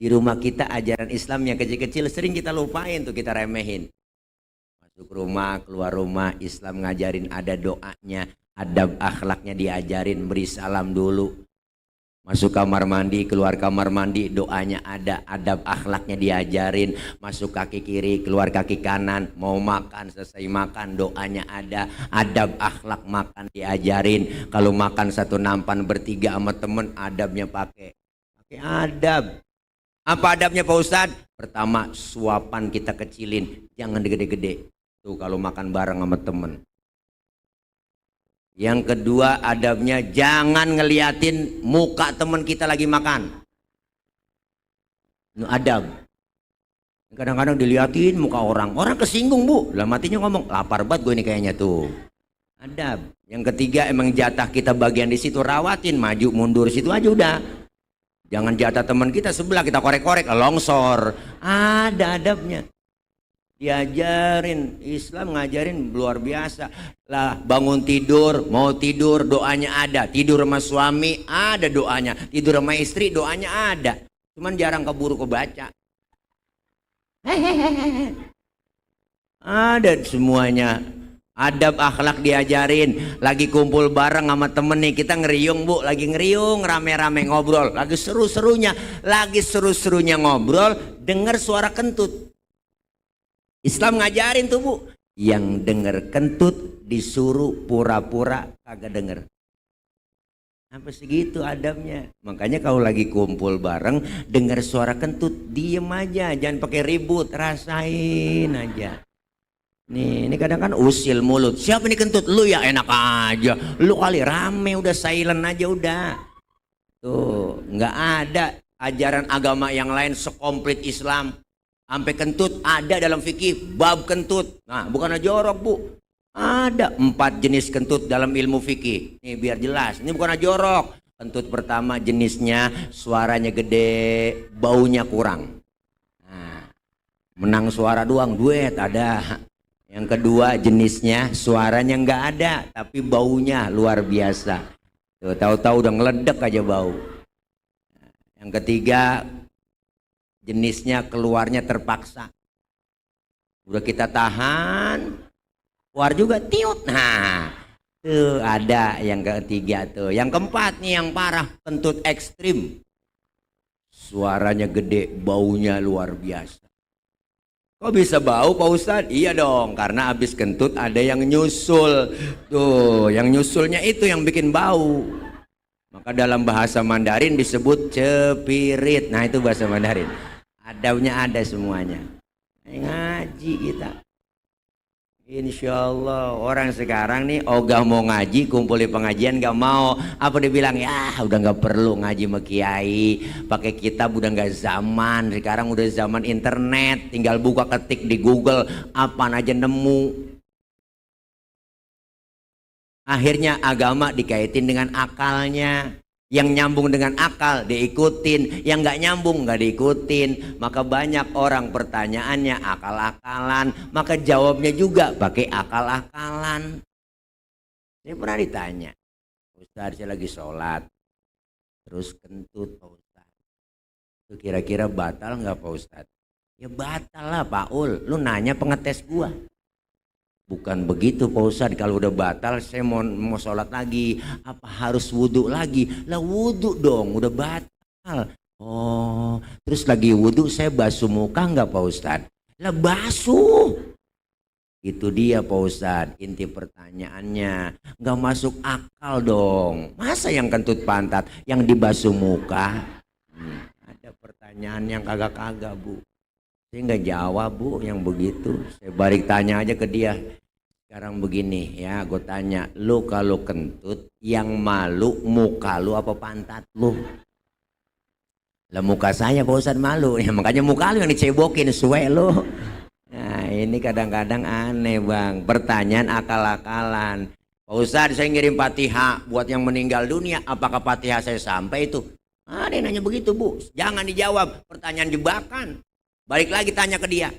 Di rumah kita ajaran Islam yang kecil-kecil sering kita lupain tuh, kita remehin. Masuk rumah, keluar rumah, Islam ngajarin ada doanya, adab akhlaknya diajarin, beri salam dulu. Masuk kamar mandi, keluar kamar mandi, doanya ada, adab akhlaknya diajarin. Masuk kaki kiri, keluar kaki kanan, mau makan, selesai makan, doanya ada, adab akhlak makan diajarin. Kalau makan satu nampan bertiga sama temen, adabnya pakai adab. Apa adabnya Pak Ustadz? Pertama, suapan kita kecilin, jangan gede-gede. Tuh kalau makan bareng sama temen. Yang kedua adabnya, jangan ngeliatin muka teman kita lagi makan. Itu adab. Kadang-kadang diliatin muka orang, orang kesinggung bu. Lah matinya ngomong, lapar banget gue ini kayaknya tuh. Adab. Yang ketiga emang jatah kita bagian di situ, rawatin, maju mundur situ aja udah. Jangan jatah teman kita sebelah kita korek-korek, longsor. Ada adabnya. Diajarin, Islam ngajarin luar biasa lah. Bangun tidur, mau tidur doanya ada. Tidur sama suami ada doanya. Tidur sama istri doanya ada. Cuman jarang keburu kebaca. Ada semuanya. Adab akhlak diajarin. Lagi kumpul bareng sama temen nih, kita ngeriung bu, lagi ngeriung rame-rame ngobrol, lagi seru-serunya ngobrol, dengar suara kentut. Islam ngajarin tuh bu, yang denger kentut disuruh pura-pura kagak denger. Apa segitu adabnya. Makanya kalau lagi kumpul bareng denger suara kentut, diem aja, jangan pakai ribut, rasain aja. Nih, ini kadang kan usil mulut. Siapa nih kentut? Lu ya, enak aja. Lu kali rame udah silent aja udah. Tuh, nggak ada ajaran agama yang lain sekomplit Islam. Sampai kentut ada dalam fikih, bab kentut. Nah, bukan jorok bu. Ada 4 jenis kentut dalam ilmu fikih. Nih biar jelas, ini bukan jorok. Kentut pertama jenisnya suaranya gede, baunya kurang. Nah, menang suara doang, duet ada. Yang kedua jenisnya suaranya nggak ada, tapi baunya luar biasa. Tuh, tahu-tahu udah ngeledek aja bau. Yang ketiga jenisnya keluarnya terpaksa. Udah kita tahan, keluar juga tiut. Nah, Tuh ada yang ketiga tuh. Yang keempat nih yang parah, kentut ekstrim. Suaranya gede, baunya luar biasa. Kok bisa bau Pak Ustadz? Iya dong, karena habis kentut ada yang nyusul. Tuh, yang nyusulnya itu yang bikin bau. Maka dalam bahasa Mandarin disebut cepirit. Nah itu bahasa Mandarin. Adabnya ada semuanya. Ngaji kita. Insya Allah orang sekarang nih ogah mau ngaji, kumpul di pengajian gak mau. Apa dibilang ya udah gak perlu ngaji sama kiai, pakai kitab udah gak zaman. Sekarang udah zaman internet, tinggal buka ketik di Google apaan aja nemu. Akhirnya agama dikaitin dengan akalnya. Yang nyambung dengan akal diikutin, yang nggak nyambung nggak diikutin. Maka banyak orang pertanyaannya akal-akalan, maka jawabnya juga pakai akal-akalan. Saya pernah ditanya, Ustadz saya lagi sholat, terus kentut Pak Ustadz, itu kira-kira batal nggak Pak Ustadz? Ya batal lah Pak Ul, lu nanya pengetes gua. Bukan begitu Pak Ustadz, kalau udah batal saya mau sholat lagi, apa harus wudhu lagi? Lah wudhu dong, udah batal. Oh, terus lagi wudhu saya basuh muka nggak Pak Ustadz? Lah basuh. Itu dia Pak Ustadz, inti pertanyaannya. Nggak masuk akal dong. Masa yang kentut pantat, yang dibasuh muka? Ada pertanyaan yang kagak-kagak Bu. Saya nggak jawab Bu yang begitu. Saya balik tanya aja ke dia. Sekarang begini ya, gue tanya, lu kalau kentut yang malu muka lu apa pantat lu? Lah muka saya Pak Ustadz malu, ya makanya muka lu yang dicebokin suwe lu. Nah ini kadang-kadang aneh Bang, pertanyaan akal-akalan. Pak Ustadz saya ngirim Fatihah buat yang meninggal dunia, apakah Fatihah saya sampai itu? Ada yang nanya begitu Bu, jangan dijawab, pertanyaan jebakan. Balik lagi tanya ke dia,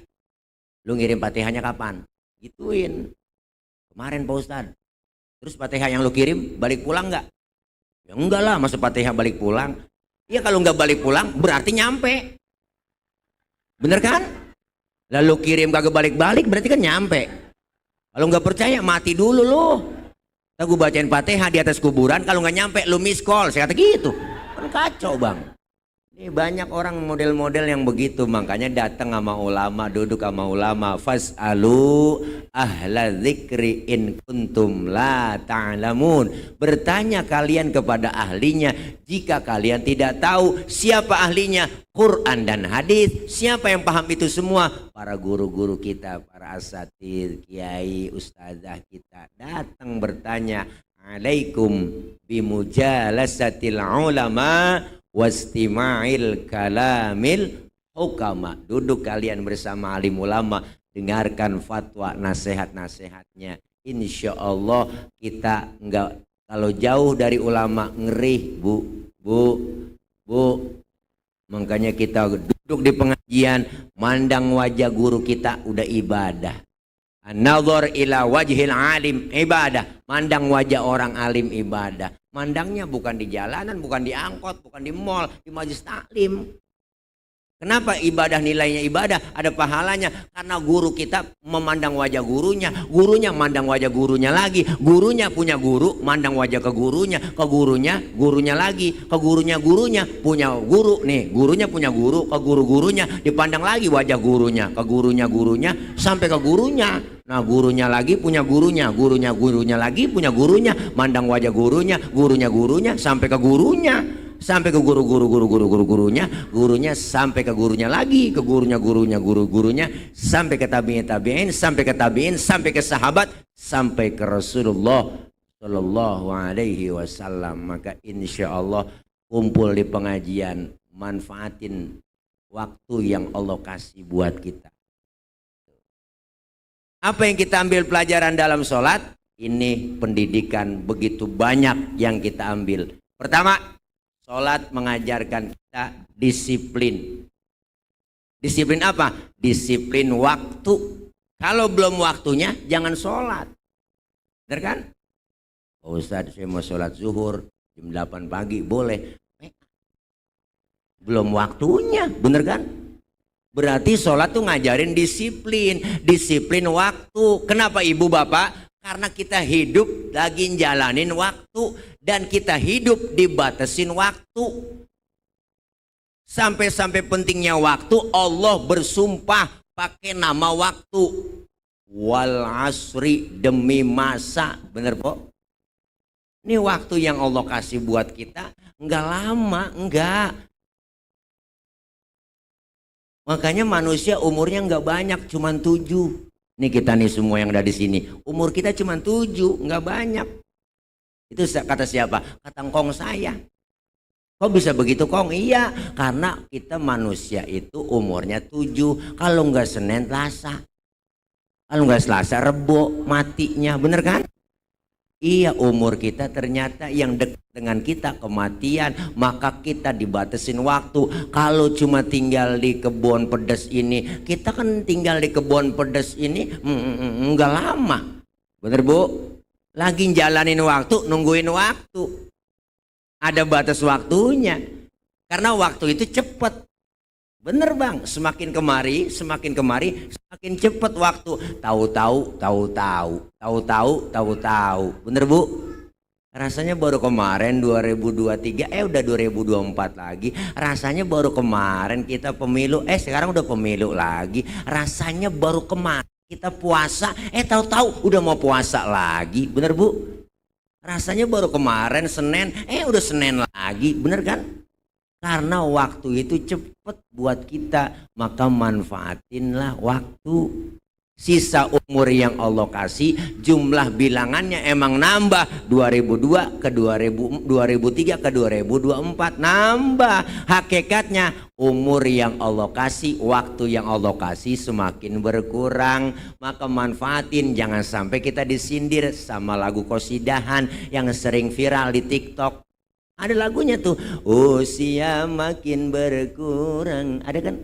lu ngirim Fatihahnya kapan? Gituin. Kemarin Pak Ustadz. Terus Fatihah yang lu kirim balik pulang nggak? Ya enggak lah, masa Fatihah balik pulang? Iya kalau nggak balik pulang berarti nyampe. Bener kan? Lalu kirim kagak balik-balik berarti kan nyampe. Kalau nggak percaya mati dulu lu. Kita gue bacain Fatihah di atas kuburan, kalau nggak nyampe lu miss call. Saya kata gitu. Kan kacau Bang. Ini banyak orang model-model yang begitu, makanya datang sama ulama, duduk sama ulama. Fas'alu ahla dzikri in kuntum la ta'lamun. Bertanya kalian kepada ahlinya jika kalian tidak tahu. Siapa ahlinya? Quran dan hadis. Siapa yang paham itu semua? Para guru-guru kita, para asatidz, kiai, ustazah kita datang bertanya. Alaikum bimujalasatil ulama wastima'il kalamil hukama. Duduk kalian bersama alim ulama, dengarkan fatwa nasihat-nasihatnya. Insya Allah kita enggak, kalau jauh dari ulama ngeri bu. Makanya kita duduk di pengajian, mandang wajah guru kita udah ibadah. An-nadhar ila wajhil alim ibadah. Mandang wajah orang alim ibadah. Mandangnya bukan di jalanan, bukan di angkot, bukan di mall, di majelis taklim. Kenapa ibadah nilainya ibadah? Ada pahalanya. Karena guru kita memandang wajah gurunya. Gurunya mandang wajah gurunya lagi. Gurunya punya guru, mandang wajah ke gurunya. Ke gurunya, gurunya lagi. Ke gurunya, punya guru. Nih, gurunya punya guru. Ke guru-gurunya, dipandang lagi wajah gurunya. Ke gurunya, sampai ke gurunya. Nah gurunya lagi punya gurunya. Gurunya lagi punya gurunya. Mandang wajah gurunya, sampai ke gurunya. Sampai ke gurunya, sampai ke gurunya lagi, ke gurunya, sampai ke tabi'in, sampai ke tabi'in, sampai ke sahabat, sampai ke Rasulullah Shallallahu Alaihi Wasallam. Maka insya Allah kumpul di pengajian, manfaatin waktu yang Allah kasih buat kita. Apa yang kita ambil pelajaran dalam sholat? Ini pendidikan begitu banyak yang kita ambil. Pertama, sholat mengajarkan kita disiplin. Disiplin apa? Disiplin waktu. Kalau belum waktunya jangan sholat. Benar kan? Oh Ustadz saya mau sholat zuhur jam 8 pagi boleh. Belum waktunya, bener kan? Berarti sholat tuh ngajarin disiplin. Disiplin waktu. Kenapa ibu bapak? Karena kita hidup lagi jalanin waktu dan kita hidup dibatasin waktu. Sampai-sampai pentingnya waktu Allah bersumpah pakai nama waktu. Wal asri, demi masa. Bener po? Ini waktu yang Allah kasih buat kita enggak lama, enggak. Makanya manusia umurnya enggak banyak, cuman 7. Ini kita nih semua yang ada di sini, umur kita cuman 7, enggak banyak. Itu kata siapa? Kata engkong saya. Kok bisa begitu Kong? Iya, karena kita manusia itu umurnya 7. Kalau enggak Senin, Selasa. Kalau enggak Selasa, Rebo matinya, bener kan? Iya, umur kita ternyata yang dekat dengan kita kematian. Maka kita dibatasin waktu. Kalau cuma tinggal di kebun pedas ini, kita kan tinggal di kebun pedas ini enggak lama. Bener Bu? Lagi jalanin waktu, nungguin waktu. Ada batas waktunya. Karena waktu itu cepat. Bener Bang, semakin kemari, semakin cepat waktu. Tahu-tahu. Bener Bu? Rasanya baru kemarin 2023, udah 2024 lagi. Rasanya baru kemarin kita pemilu, sekarang udah pemilu lagi. Rasanya baru kemarin kita puasa, tahu-tahu udah mau puasa lagi. Bener Bu? Rasanya baru kemarin Senin, udah Senin lagi, bener kan? Karena waktu itu cepet buat kita, maka manfaatinlah waktu. Sisa umur yang Allah kasih, jumlah bilangannya emang nambah. 2002 ke 2003 ke 2024 nambah. Hakikatnya umur yang Allah kasih, waktu yang Allah kasih semakin berkurang. Maka manfaatin, jangan sampai kita disindir sama lagu qosidahan yang sering viral di TikTok. Ada lagunya tuh, usia makin berkurang. Ada kan?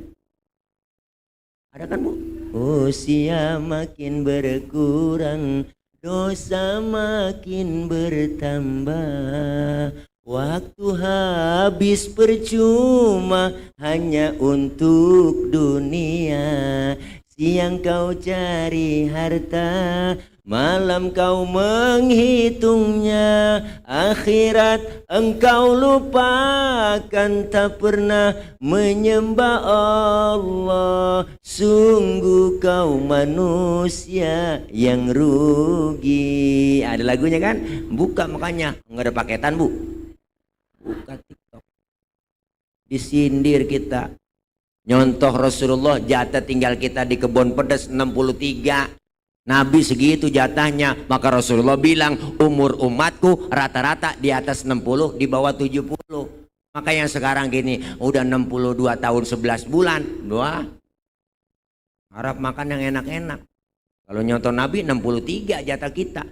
Ada kan Bu? Usia makin berkurang, dosa makin bertambah. Waktu habis percuma hanya untuk dunia. Siang kau cari harta, malam kau menghitungnya. Akhirat engkau lupakan, tak pernah menyembah Allah. Sungguh kau manusia yang rugi. Ada lagunya kan? Buka makanya, nggak ada paketan Bu. Buka TikTok. Disindir kita. Nyontoh Rasulullah, jatah tinggal kita di kebun pedas 63. Nabi segitu jatahnya. Maka Rasulullah bilang, umur umatku rata-rata di atas 60, di bawah 70. Maka yang sekarang gini, udah 62 tahun 11 bulan. Wah, harap makan yang enak-enak. Kalau nyontoh Nabi 63 jatah kita.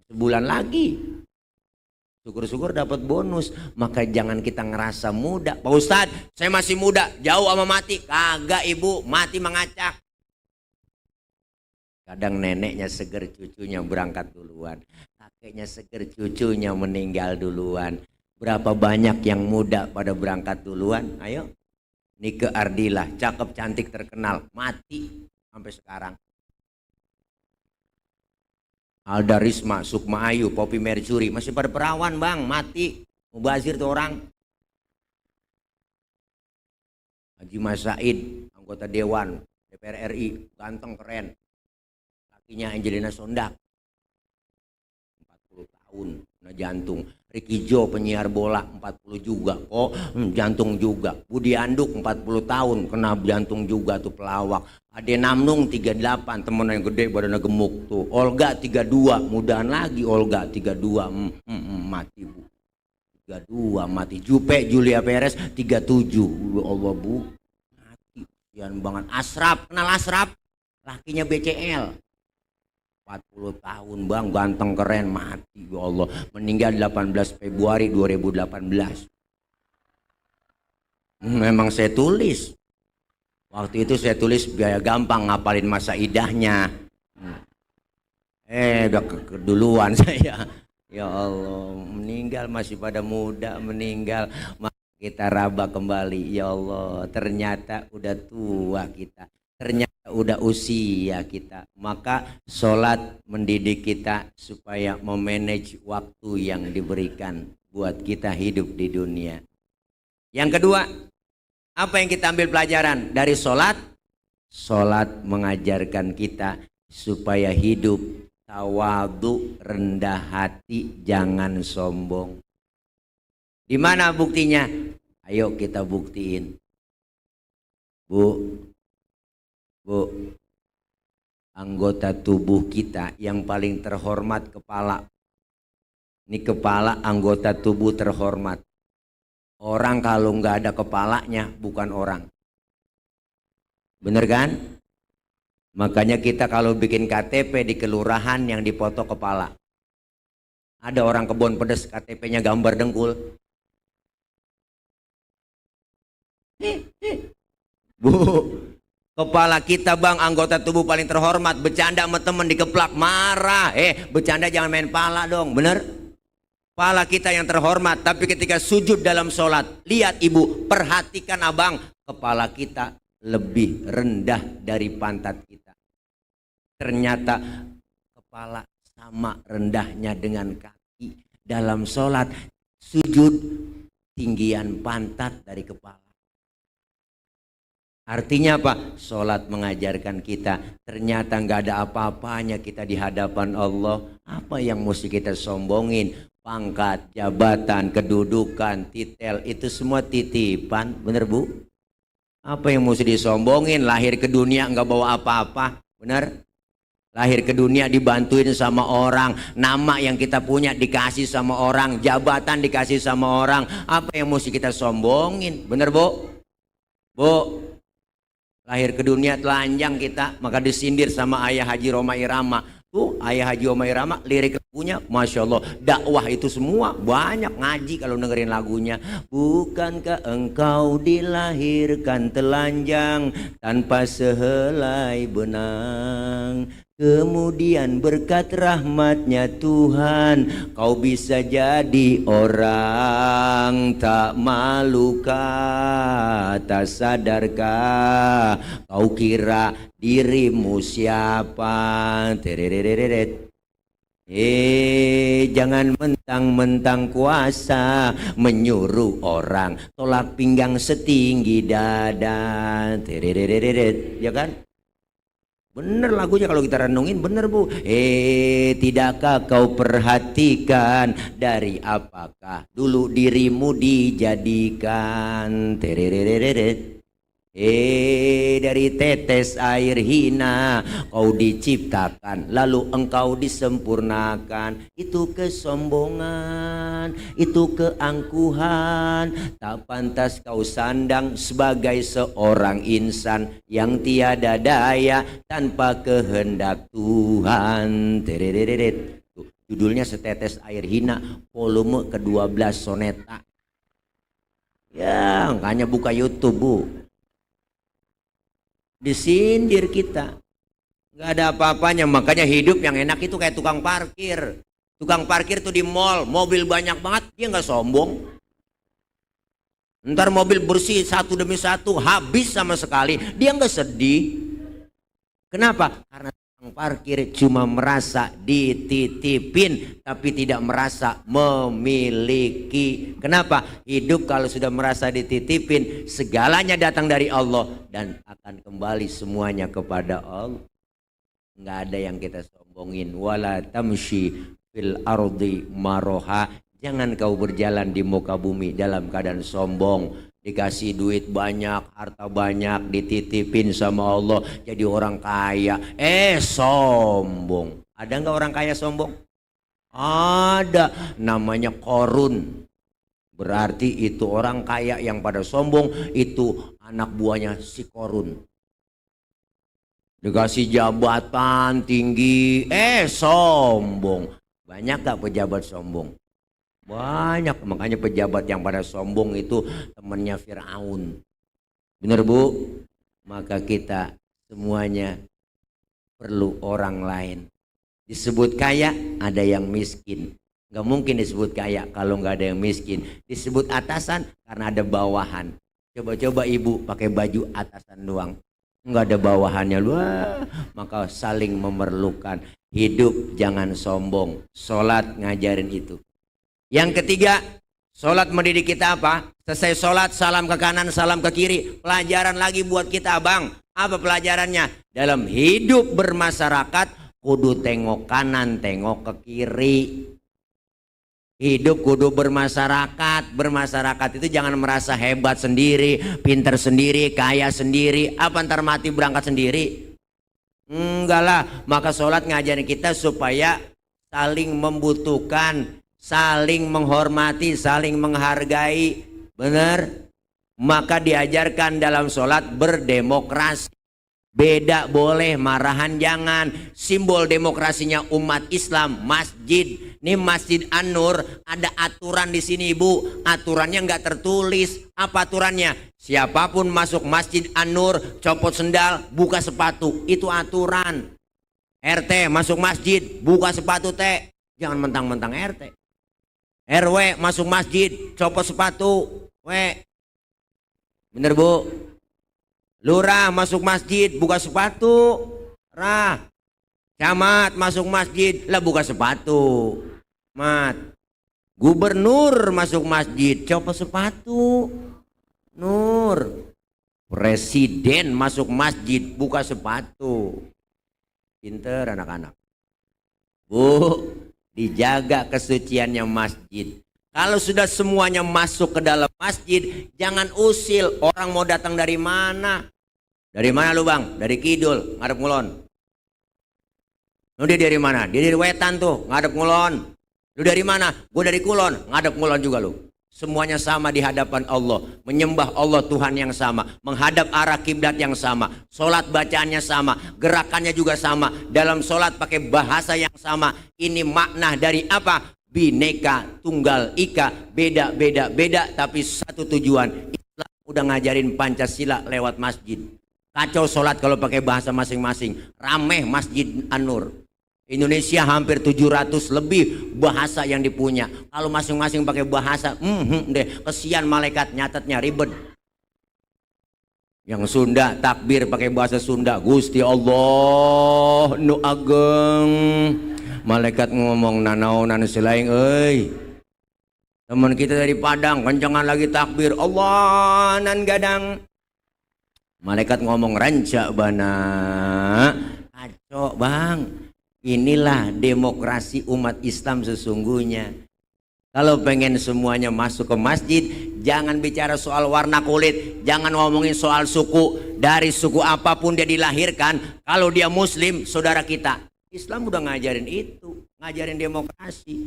Sebulan lagi. Syukur-syukur dapat bonus. Maka jangan kita ngerasa muda. Pak Ustadz, saya masih muda, jauh sama mati. Kagak Ibu, mati mengacak. Kadang neneknya seger, cucunya berangkat duluan. Kakeknya seger, cucunya meninggal duluan. Berapa banyak yang muda pada berangkat duluan? Ayo. Nike Ardila, cakep, cantik, terkenal, mati sampai sekarang. Alda Risma, Sukma Ayu, Poppy Mercury, masih pada perawan Bang, mati. Mubazir tuh orang. Haji Mas Said, anggota Dewan DPR RI, ganteng keren. Lakinya Angelina Sondak, 40 tahun, kena jantung. Ricky Jo, penyiar bola, 40 juga. Jantung juga. Budi Anduk, 40 tahun, kena jantung juga tuh pelawak. Ade Namnung 38, temen yang gede badannya gemuk tuh. Olga 32, mudahan lagi Olga 32, mati Bu. 32 mati. Jupe Julia Perez 37. Allah Bu, mati. Sian banget. Asraf, kenal Asraf? Lakinya BCL. 40 tahun Bang, ganteng keren, mati. Ya Allah, meninggal 18 Februari 2018. Memang saya tulis. Waktu itu saya tulis biaya gampang ngapalin masa idahnya. Udah keduluan saya. Ya Allah, meninggal masih pada muda, meninggal. Maka kita raba kembali. Ya Allah, ternyata udah tua kita. Ternyata udah usia kita, maka sholat mendidik kita supaya memanage waktu yang diberikan buat kita hidup di dunia. Yang kedua, apa yang kita ambil pelajaran dari sholat? Sholat mengajarkan kita supaya hidup tawadhu, rendah hati, jangan sombong. Di mana buktinya? Ayo kita buktiin. Bu, anggota tubuh kita yang paling terhormat kepala. Ini kepala anggota tubuh terhormat. Orang kalau nggak ada kepalanya bukan orang. Bener kan? Makanya kita kalau bikin KTP di kelurahan yang dipoto kepala. Ada orang Kebon Pedes KTP-nya gambar dengkul. Bu, kepala kita bang, anggota tubuh paling terhormat, bercanda sama temen dikeplak, marah. Bercanda jangan main pala dong, bener? Pala kita yang terhormat, tapi ketika sujud dalam sholat, lihat ibu, perhatikan abang, kepala kita lebih rendah dari pantat kita. Ternyata kepala sama rendahnya dengan kaki. Dalam sholat, sujud tinggian pantat dari kepala. Artinya apa? Sholat mengajarkan kita ternyata nggak ada apa-apanya kita di hadapan Allah. Apa yang mesti kita sombongin? Pangkat, jabatan, kedudukan, titel, itu semua titipan. Bener bu? Apa yang mesti disombongin? Lahir ke dunia nggak bawa apa-apa. Bener? Lahir ke dunia dibantuin sama orang. Nama yang kita punya dikasih sama orang. Jabatan dikasih sama orang. Apa yang mesti kita sombongin? Bener bu? Bu? Lahir ke dunia telanjang kita, maka disindir sama ayah Haji Roma Irama. Tuh ayah Haji Roma Irama lirik lagunya, Masya Allah, dakwah itu semua, banyak ngaji kalau dengerin lagunya. Bukankah engkau dilahirkan telanjang tanpa sehelai benang, kemudian berkat rahmatnya Tuhan kau bisa jadi orang, tak malukah, tak sadarkah kau kira dirimu siapa? Terereret. Jangan mentang-mentang kuasa menyuruh orang tolak pinggang setinggi dada. Terereret. Ya kan? Bener lagunya kalau kita renungin, bener bu. Tidakkah kau perhatikan dari apakah dulu dirimu dijadikan? Terereret. Dari tetes air hina kau diciptakan, lalu engkau disempurnakan. Itu kesombongan, itu keangkuhan, tak pantas kau sandang sebagai seorang insan yang tiada daya tanpa kehendak Tuhan. Terereret. Judulnya Setetes Air Hina, volume ke-12 soneta. Ya, makanya buka YouTube bu. Disindir kita, nggak ada apa-apanya. Makanya hidup yang enak itu kayak tukang parkir. Tukang parkir tuh di mall, mobil banyak banget, dia nggak sombong. Ntar mobil bersih satu demi satu, habis sama sekali, dia nggak sedih. Kenapa? Karena tukang parkir cuma merasa dititipin, tapi tidak merasa memiliki. Kenapa? Hidup kalau sudah merasa dititipin, segalanya datang dari Allah dan akan kembali semuanya kepada Allah. Nggak ada yang kita sombongin. Wala tamshi fil ardi maroha. Jangan kau berjalan di muka bumi dalam keadaan sombong. Dikasih duit banyak, harta banyak, dititipin sama Allah jadi orang kaya. Sombong. Ada nggak orang kaya sombong? Ada. Namanya Korun. Berarti itu orang kaya yang pada sombong, itu anak buahnya si Korun. Dikasih jabatan tinggi, sombong. Banyak gak pejabat sombong? Banyak. Makanya pejabat yang pada sombong itu temannya Firaun. Bener bu? Maka kita semuanya perlu orang lain. Disebut kaya, ada yang miskin. Gak mungkin disebut kaya kalau gak ada yang miskin. Disebut atasan karena ada bawahan. Coba-coba ibu pakai baju atasan doang. nggak ada bawahannya. Wah, maka saling memerlukan. Hidup jangan sombong. Sholat ngajarin itu. Yang ketiga, sholat mendidik kita apa? Selesai sholat, salam ke kanan, salam ke kiri. Pelajaran lagi buat kita, Bang. Apa pelajarannya? Dalam hidup bermasyarakat, kudu tengok kanan, tengok ke kiri. Hidup kudu bermasyarakat. Bermasyarakat itu jangan merasa hebat sendiri, pinter sendiri, kaya sendiri. Apa ntar mati berangkat sendiri? Enggak lah. Maka sholat ngajarin kita supaya saling membutuhkan, saling menghormati, saling menghargai. Benar? Maka diajarkan dalam sholat berdemokrasi. Beda boleh, marahan jangan. Simbol demokrasinya umat Islam, masjid. Ini Masjid An-Nur, ada aturan di sini, Ibu. Aturannya nggak tertulis. Apa aturannya? Siapapun masuk Masjid An-Nur, copot sendal, buka sepatu. Itu aturan. RT masuk masjid, buka sepatu, teh. Jangan mentang-mentang RT. RW masuk masjid, copot sepatu. Bener, Bu? Lurah masuk masjid, buka sepatu. Rah. Camat masuk masjid, lah buka sepatu. Mat. Gubernur masuk masjid, copot sepatu. Nur. Presiden masuk masjid, buka sepatu. Pinter anak-anak. Bu, dijaga kesuciannya masjid. Kalau sudah semuanya masuk ke dalam masjid, jangan usil. Orang mau datang dari mana? Dari mana lu, Bang? Dari kidul, ngadep ngulon. Lu dia dari mana? Dia dari wetan tuh, ngadep ngulon. Lu dari mana? Gue dari kulon, ngadep ngulon juga lu. Semuanya sama di hadapan Allah. Menyembah Allah Tuhan yang sama. Menghadap arah kiblat yang sama. Sholat bacaannya sama. Gerakannya juga sama. Dalam sholat pakai bahasa yang sama. Ini makna dari apa? Bineka Tunggal Ika, beda tapi satu tujuan. Islam udah ngajarin Pancasila lewat masjid. Kacau sholat kalau pakai bahasa masing-masing. Rameh Masjid An-Nur. Indonesia hampir 700 lebih bahasa yang dipunya. Kalau masing-masing pakai bahasa, deh kesian malaikat nyatetnya ribet. Yang Sunda takbir pakai bahasa Sunda. Gusti Allah nu ageng. Malaikat ngomong nanaonan selain teman kita dari Padang kencangan lagi takbir Allah nan gadang. Malaikat ngomong ranca bana. Kacau, Bang. Inilah demokrasi umat Islam sesungguhnya. Kalau pengen semuanya masuk ke masjid, jangan bicara soal warna kulit, jangan ngomongin soal suku. Dari suku apapun dia dilahirkan, kalau dia muslim, saudara kita. Islam udah ngajarin itu, ngajarin demokrasi.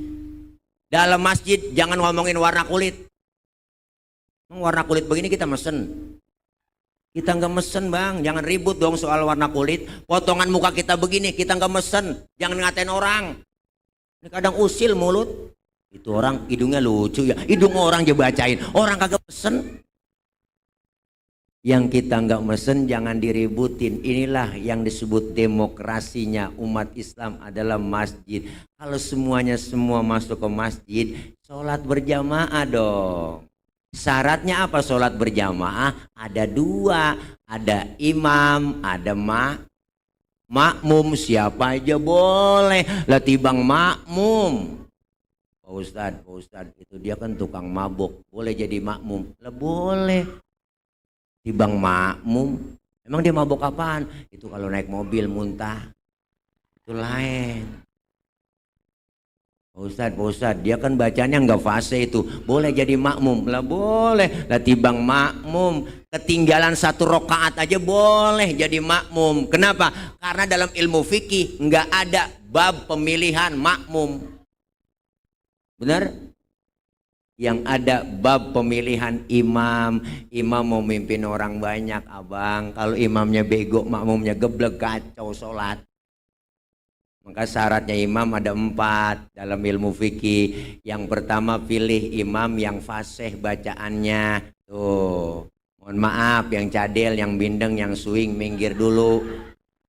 Dalam masjid jangan ngomongin warna kulit. Warna kulit begini kita mesen. Kita nggak mesen, Bang, jangan ribut dong soal warna kulit. Potongan muka kita begini, kita nggak mesen. Jangan ngatain orang. Ini kadang usil mulut. Itu orang hidungnya lucu ya. Hidung orang aja bacain. Orang kagak mesen. Yang kita nggak mesen jangan diributin. Inilah yang disebut demokrasinya umat Islam adalah masjid. Kalau semuanya semua masuk ke masjid, sholat berjamaah dong. Syaratnya apa sholat berjamaah? Ada dua, ada imam, ada makmum. Siapa aja boleh. Lah tibang makmum. Pak Ustadz, itu dia kan tukang mabuk, boleh jadi makmum? Lah boleh. Tibang makmum. Emang dia mabuk apaan? Itu kalau naik mobil muntah. Itu lain. Pak Ustadz, dia kan bacanya nggak fase itu. Boleh jadi makmum? Lah boleh. Lah tibang makmum, ketinggalan satu rokaat aja boleh jadi makmum. Kenapa? Karena dalam ilmu fikih nggak ada bab pemilihan makmum. Benar? Yang ada bab pemilihan imam. Imam mau mimpin orang banyak, Abang. Kalau imamnya bego, makmumnya geblek, kacau sholat. Maka syaratnya imam ada 4 dalam ilmu fikih. Yang pertama pilih imam yang fasih bacaannya. Tuh, mohon maaf yang cadel, yang bindeng, yang swing minggir dulu.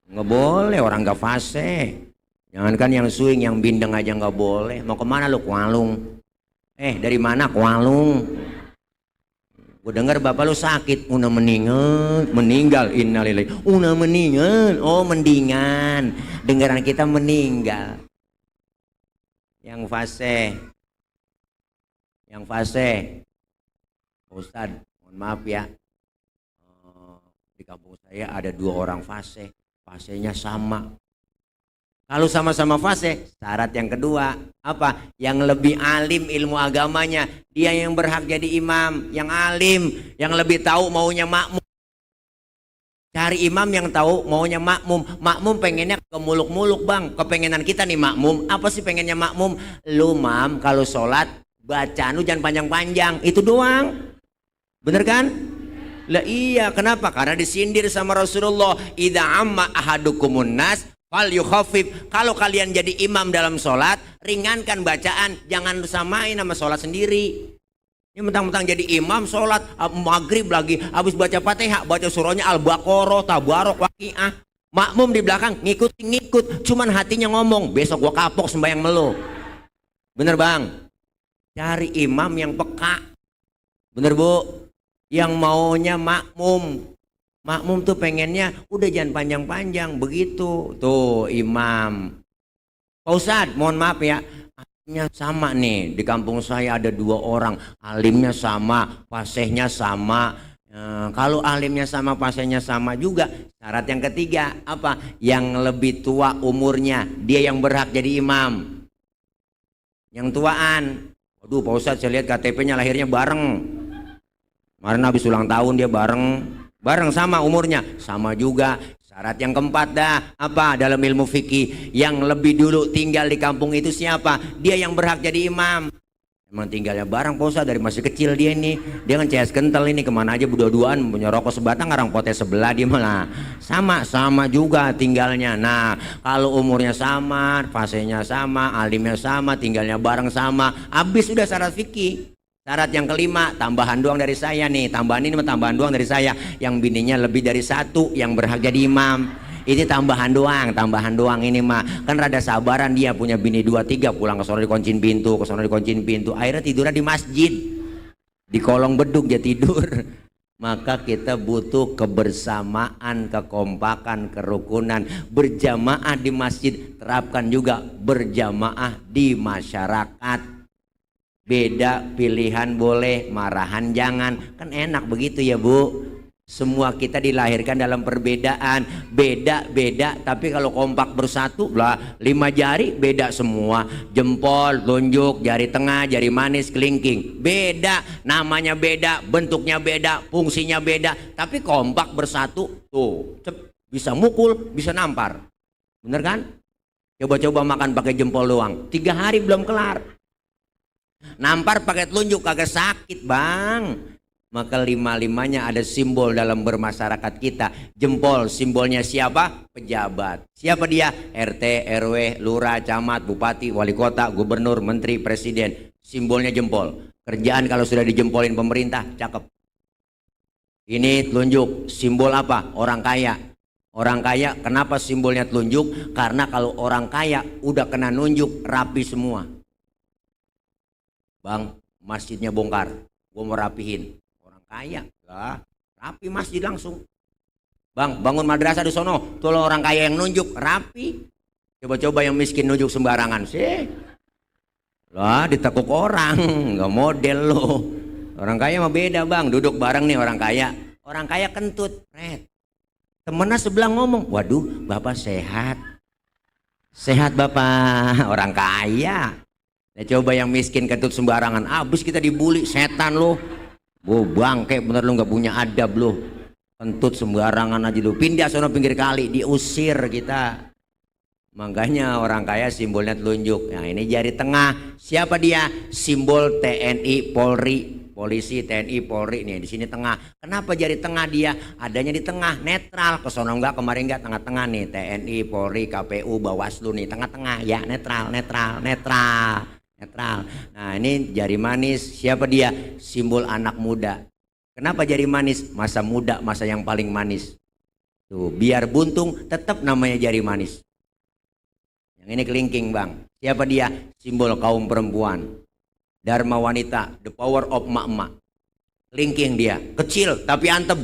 Nggak boleh orang nggak fasih. Jangankan yang swing, yang bindeng aja nggak boleh. Mau kemana lu? Kualung. Dari mana? Kualung. Gue dengar bapak lu sakit, una meninggal, innalillahi, una meninggal, oh mendingan, dengaran kita meninggal. Yang fase, Ustadz, mohon maaf ya, di kampung saya ada 2 orang fasenya sama. Kalau sama-sama fase, syarat yang kedua apa? Yang lebih alim ilmu agamanya, dia yang berhak jadi imam, yang alim, yang lebih tahu maunya makmum. Cari imam yang tahu maunya makmum. Makmum pengennya ke muluk-muluk bang. Kepengenan kita nih makmum. Apa sih pengennya makmum? Lu mam kalau sholat bacaan lu jangan panjang-panjang. Itu doang. Bener kan? Lah iya, kenapa? Karena disindir sama Rasulullah. Idza amma ahadukumun nas fal yukhafif. Kalau kalian jadi imam dalam sholat, ringankan bacaan, jangan samain sama sholat sendiri. Ini mentang-mentang jadi imam sholat maghrib lagi, habis baca Fatihah, baca surahnya Al-Baqarah, Tabarok, Waqiah. Makmum di belakang ngikut, cuman hatinya ngomong, besok gua kapok sembahyang melu. Bener bang? Cari imam yang peka. Bener bu? Yang maunya makmum. Makmum tuh pengennya udah jangan panjang-panjang begitu. Tuh imam. Pak Ustadz, mohon maaf ya, alimnya sama nih. Di kampung saya ada 2 orang, alimnya sama, fasihnya sama. Kalau alimnya sama, fasihnya sama juga, syarat yang ketiga apa? Yang lebih tua umurnya, dia yang berhak jadi imam. Yang tuaan. Waduh Pak Ustadz, saya lihat KTP-nya lahirnya bareng. Kemarin habis ulang tahun dia bareng sama umurnya, sama juga. Syarat yang keempat dah apa dalam ilmu fikih, yang lebih dulu tinggal di kampung itu siapa? Dia yang berhak jadi imam. Emang tinggalnya bareng Pak Ustadz dari masih kecil dia ini. Dia kan CS kental ini, kemana aja berdua-duaan, punya rokok sebatang, ngarang potes sebelah dia malah. Sama juga tinggalnya. Nah kalau umurnya sama, fasenya sama, alimnya sama, tinggalnya bareng sama, habis udah syarat fikih. Syarat yang kelima, tambahan doang dari saya nih, tambahan doang dari saya. Yang bininya lebih dari 1 yang berhak jadi imam. Ini tambahan doang ini mah. Kan rada sabaran dia, punya bini 2, 3, pulang ke sono dikuncin pintu, akhirnya tidurnya di masjid. Di kolong beduk dia tidur. Maka kita butuh kebersamaan, kekompakan, kerukunan. Berjamaah di masjid, terapkan juga berjamaah di masyarakat. Beda pilihan boleh, marahan jangan. Kan enak begitu ya bu. Semua kita dilahirkan dalam perbedaan. Beda-beda, tapi kalau kompak bersatu lah, 5 jari beda semua. Jempol, telunjuk, jari tengah, jari manis, kelingking. Beda, namanya beda, bentuknya beda, fungsinya beda. Tapi kompak bersatu, tuh bisa mukul, bisa nampar. Bener kan? Coba-coba makan pakai jempol doang, 3 hari belum kelar. Nampar pakai telunjuk kagak sakit bang. Maka 5-5-nya ada simbol dalam bermasyarakat kita. Jempol simbolnya siapa? Pejabat. Siapa dia? RT, RW, lurah, camat, bupati, wali kota, gubernur, menteri, presiden. Simbolnya jempol. Kerjaan kalau sudah dijempolin pemerintah, cakep. Ini telunjuk, simbol apa? Orang kaya. Orang kaya kenapa simbolnya telunjuk? Karena kalau orang kaya udah kena nunjuk rapi semua. Bang, masjidnya bongkar, gua mau rapihin. Orang kaya, lah, rapi masjid langsung. Bang, bangun madrasah di sono, tuh orang kaya yang nunjuk, rapi. Coba-coba yang miskin nunjuk sembarangan sih. Lah, ditekuk orang, nggak model lo. Orang kaya mah beda bang, duduk bareng nih orang kaya. Orang kaya kentut, red. Temennya sebelah ngomong, waduh, bapak sehat. Sehat bapak, orang kaya. Ya coba yang miskin kentut sembarangan, abis kita dibully, setan lo. Bangke bener lo, nggak punya adab lo. Kentut sembarangan aja lo, pindah sono pinggir kali, diusir kita. Makanya orang kaya simbolnya telunjuk. Nah ini jari tengah, siapa dia? Simbol TNI Polri, polisi TNI Polri nih di sini tengah. Kenapa jari tengah dia? Adanya di tengah, netral. Kesono enggak, kemarin enggak, tengah-tengah nih. TNI, Polri, KPU, Bawaslu nih tengah-tengah ya, netral. Nah ini jari manis, siapa dia? Simbol anak muda. Kenapa jari manis? Masa muda, masa yang paling manis. Tuh biar buntung tetap namanya jari manis. Yang ini kelingking bang, siapa dia? Simbol kaum perempuan. Dharma wanita, the power of emak-emak. Kelingking dia, kecil tapi antem.